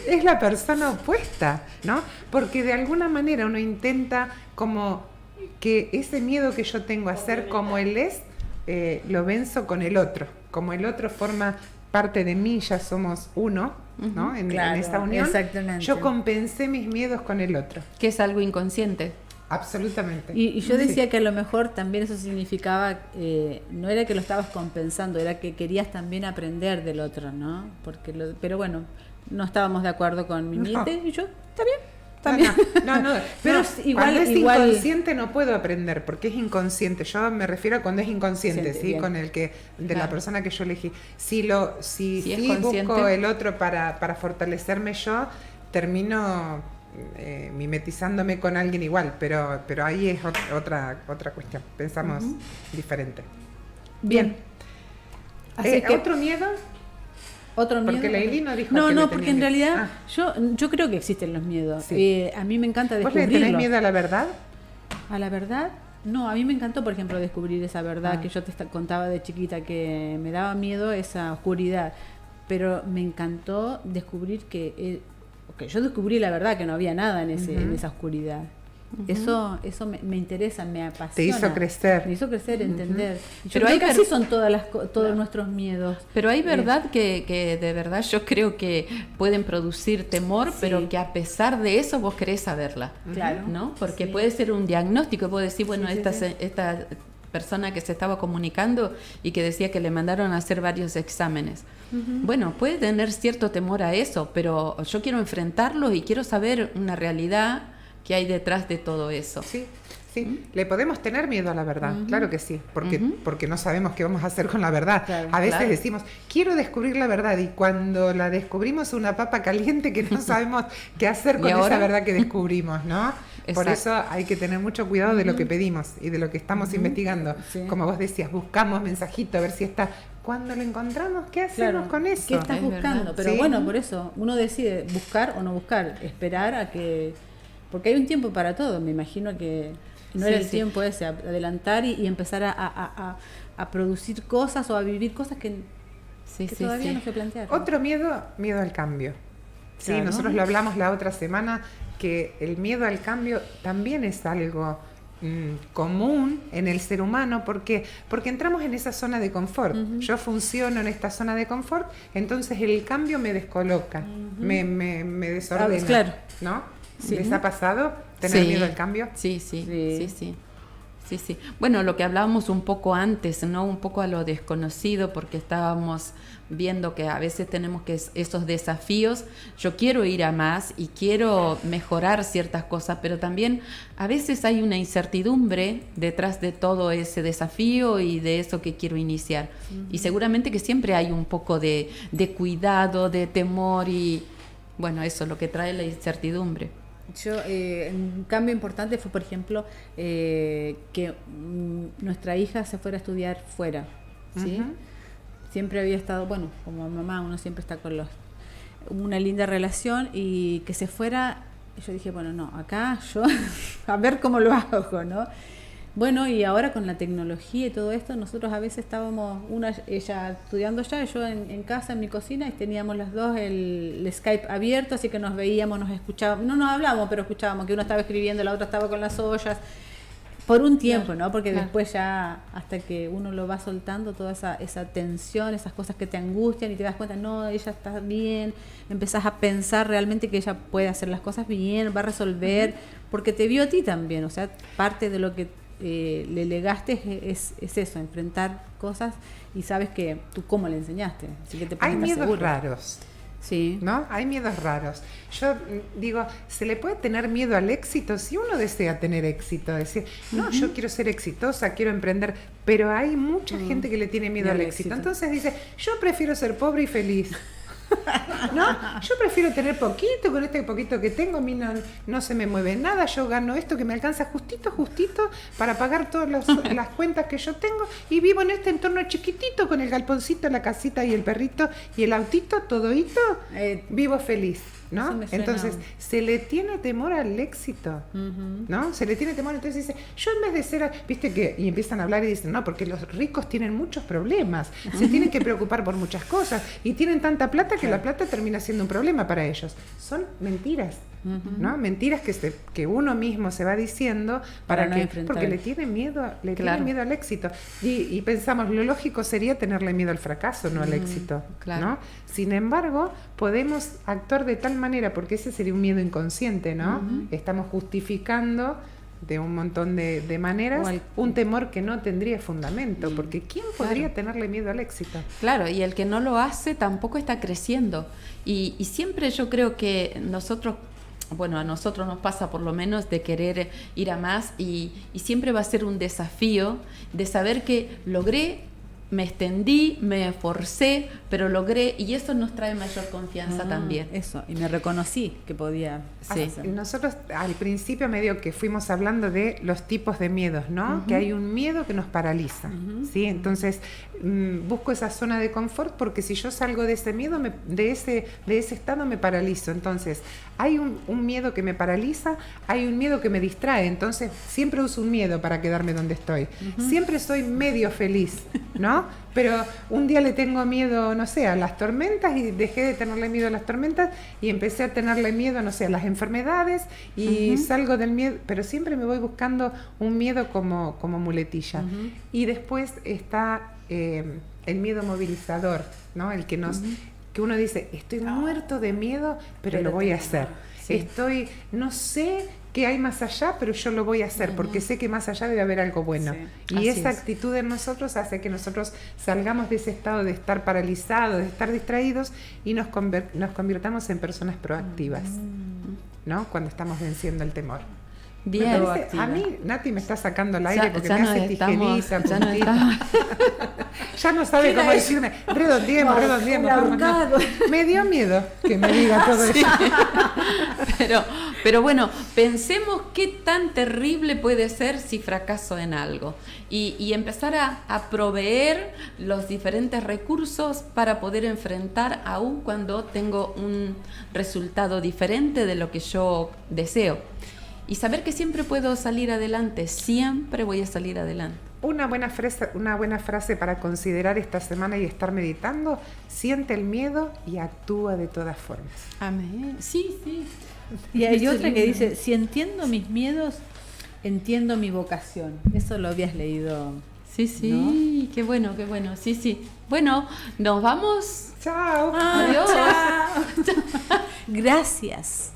Es la persona opuesta, ¿no? Porque de alguna manera uno intenta como que ese miedo que yo tengo a ser como él es, lo venzo con el otro. Como el otro forma parte de mí, ya somos uno, ¿no? En esta unión. Exactamente. Yo compensé mis miedos con el otro. Que es algo inconsciente. Absolutamente. Y yo decía que a lo mejor también eso significaba, no era que lo estabas compensando, era que querías también aprender del otro, ¿no? Pero bueno, no estábamos de acuerdo con mi mente y yo, está bien. No, pero cuando es inconsciente no puedo aprender, porque es inconsciente. Yo me refiero a cuando es inconsciente, ¿sí? Con el que la persona que yo elegí. Si busco el otro para fortalecerme yo, termino mimetizándome con alguien igual, pero ahí es otra cuestión. Pensamos diferente. Bien. Así que, ¿otro miedo? ¿Otro miedo? Porque Leili no dijo No, porque en realidad yo creo que existen los miedos. Sí. A mí me encanta descubrirlos. ¿Vos le tenés miedo a la verdad? ¿A la verdad? No, a mí me encantó, por ejemplo, descubrir esa verdad que yo te contaba de chiquita, que me daba miedo esa oscuridad. Pero me encantó descubrir que yo descubrí la verdad, que no había nada en esa oscuridad. Eso me interesa, me apasiona. Te hizo crecer. Me hizo crecer, entender. Pero creo que así son todos nuestros miedos. Pero hay verdad que de verdad yo creo que pueden producir temor, pero que a pesar de eso vos querés saberla. Claro. ¿No? Porque puede ser un diagnóstico, puedo decir, bueno, esta persona que se estaba comunicando y que decía que le mandaron a hacer varios exámenes. Bueno, puede tener cierto temor a eso, pero yo quiero enfrentarlo y quiero saber una realidad que hay detrás de todo eso. Sí, le podemos tener miedo a la verdad, claro que sí, porque no sabemos qué vamos a hacer con la verdad. Claro, a veces decimos, quiero descubrir la verdad, y cuando la descubrimos es una papa caliente que no sabemos qué hacer con esa verdad que descubrimos, ¿no? Exacto. Por eso hay que tener mucho cuidado de lo que pedimos y de lo que estamos investigando. Sí. Como vos decías, buscamos mensajito a ver si está. Cuando lo encontramos, ¿qué hacemos con eso? ¿Qué estás buscando? Pero bueno, por eso uno decide buscar o no buscar, esperar a que... Porque hay un tiempo para todo, me imagino que no era el tiempo ese, adelantar y empezar a producir cosas o a vivir cosas que todavía no se plantearon. Otro miedo al cambio. Sí, claro. Nosotros lo hablamos la otra semana, que el miedo al cambio también es algo común en el ser humano, porque entramos en esa zona de confort. Yo funciono en esta zona de confort, entonces el cambio me descoloca, me desordena, claro. ¿no? ¿Les ha pasado tener miedo al cambio? Sí. Bueno, lo que hablábamos un poco antes, ¿no? Un poco a lo desconocido, porque estábamos viendo que a veces tenemos que esos desafíos. Yo quiero ir a más y quiero mejorar ciertas cosas, pero también a veces hay una incertidumbre detrás de todo ese desafío y de eso que quiero iniciar. Y seguramente que siempre hay un poco de cuidado, de temor, y bueno, eso es lo que trae la incertidumbre. Un cambio importante fue, por ejemplo, que nuestra hija se fuera a estudiar fuera, ¿sí? Siempre había estado, bueno, como mamá uno siempre está con una linda relación, y que se fuera, yo dije, bueno, no, acá yo a ver cómo lo hago, ¿no? Bueno, y ahora con la tecnología y todo esto, nosotros a veces estábamos, ella estudiando allá, yo en casa, en mi cocina, y teníamos las dos el Skype abierto, así que nos veíamos, nos escuchábamos, no nos hablábamos, pero escuchábamos que uno estaba escribiendo, la otra estaba con las ollas, por un tiempo, ¿no? Porque después ya, hasta que uno lo va soltando, toda esa tensión, esas cosas que te angustian y te das cuenta, no, ella está bien, empezás a pensar realmente que ella puede hacer las cosas bien, va a resolver, porque te vio a ti también, o sea, parte de lo que le legaste es eso, enfrentar cosas, y sabes que tú cómo le enseñaste, así que te hay miedos seguro. raros. Sí. ¿No? Hay miedos raros. Yo digo, ¿se le puede tener miedo al éxito? Si uno desea tener éxito, decir, no, yo quiero ser exitosa, quiero emprender, pero hay mucha gente que le tiene miedo al éxito. Entonces dice, yo prefiero ser pobre y feliz. ¿No? Yo prefiero tener poquito, con este poquito que tengo, a mí no se me mueve nada, yo gano esto que me alcanza justito para pagar todas las cuentas que yo tengo, y vivo en este entorno chiquitito con el galponcito, la casita y el perrito y el autito, todito, vivo feliz. ¿No? Entonces, se le tiene temor al éxito, ¿no? Se le tiene temor, entonces dice, yo en vez de ser, viste que, y empiezan a hablar y dicen, no, porque los ricos tienen muchos problemas, se tienen que preocupar por muchas cosas, y tienen tanta plata que la plata termina siendo un problema para ellos. Son mentiras, ¿no? Mentiras que uno mismo se va diciendo para que, porque le tiene miedo, tiene miedo al éxito. Y pensamos, lo lógico sería tenerle miedo al fracaso, no al éxito, ¿no? Sin embargo, podemos actuar de tal manera, porque ese sería un miedo inconsciente, ¿no? Estamos justificando de un montón de maneras un temor que no tendría fundamento, porque ¿quién podría tenerle miedo al éxito? Claro, y el que no lo hace tampoco está creciendo. Y siempre yo creo que nosotros, bueno, a nosotros nos pasa por lo menos de querer ir a más, y siempre va a ser un desafío de saber que logré, me extendí, me esforcé, pero logré, y eso nos trae mayor confianza también. Eso, y me reconocí que podía. Sí. Nosotros al principio medio que fuimos hablando de los tipos de miedos, ¿no? Que hay un miedo que nos paraliza, ¿sí? Entonces busco esa zona de confort, porque si yo salgo de ese miedo, de ese estado me paralizo. Entonces hay un miedo que me paraliza, hay un miedo que me distrae, entonces siempre uso un miedo para quedarme donde estoy. Siempre soy medio feliz, ¿no? Pero un día le tengo miedo, no sé, a las tormentas, y dejé de tenerle miedo a las tormentas y empecé a tenerle miedo, no sé, a las enfermedades, y salgo del miedo, pero siempre me voy buscando un miedo como muletilla. Y después está el miedo movilizador, ¿no? El que que uno dice, estoy muerto de miedo, pero lo voy a hacer. No sé qué hay más allá, pero yo lo voy a hacer, porque sé que más allá debe haber algo bueno. Y esa actitud en nosotros hace que nosotros salgamos de ese estado de estar paralizados, de estar distraídos, y nos convirtamos en personas proactivas, ¿no? Cuando estamos venciendo el temor. Bien. A mí, Nati me está sacando el aire porque me hace tijeriza, puntita. Ya no sabe cómo decirme, redondeemos. Me dio miedo que me diga todo eso. Pero bueno, pensemos qué tan terrible puede ser si fracaso en algo, y empezar a proveer los diferentes recursos para poder enfrentar, aún cuando tengo un resultado diferente de lo que yo deseo. Y saber que siempre puedo salir adelante, siempre voy a salir adelante. Una buena frase para considerar esta semana y estar meditando: siente el miedo y actúa de todas formas. Amén. Sí. Y hay otra que dice, si entiendo mis miedos, entiendo mi vocación. Eso lo habías leído. Sí, ¿no? Qué bueno. Sí. Bueno, nos vamos. Chao. Adiós. Chao. Gracias.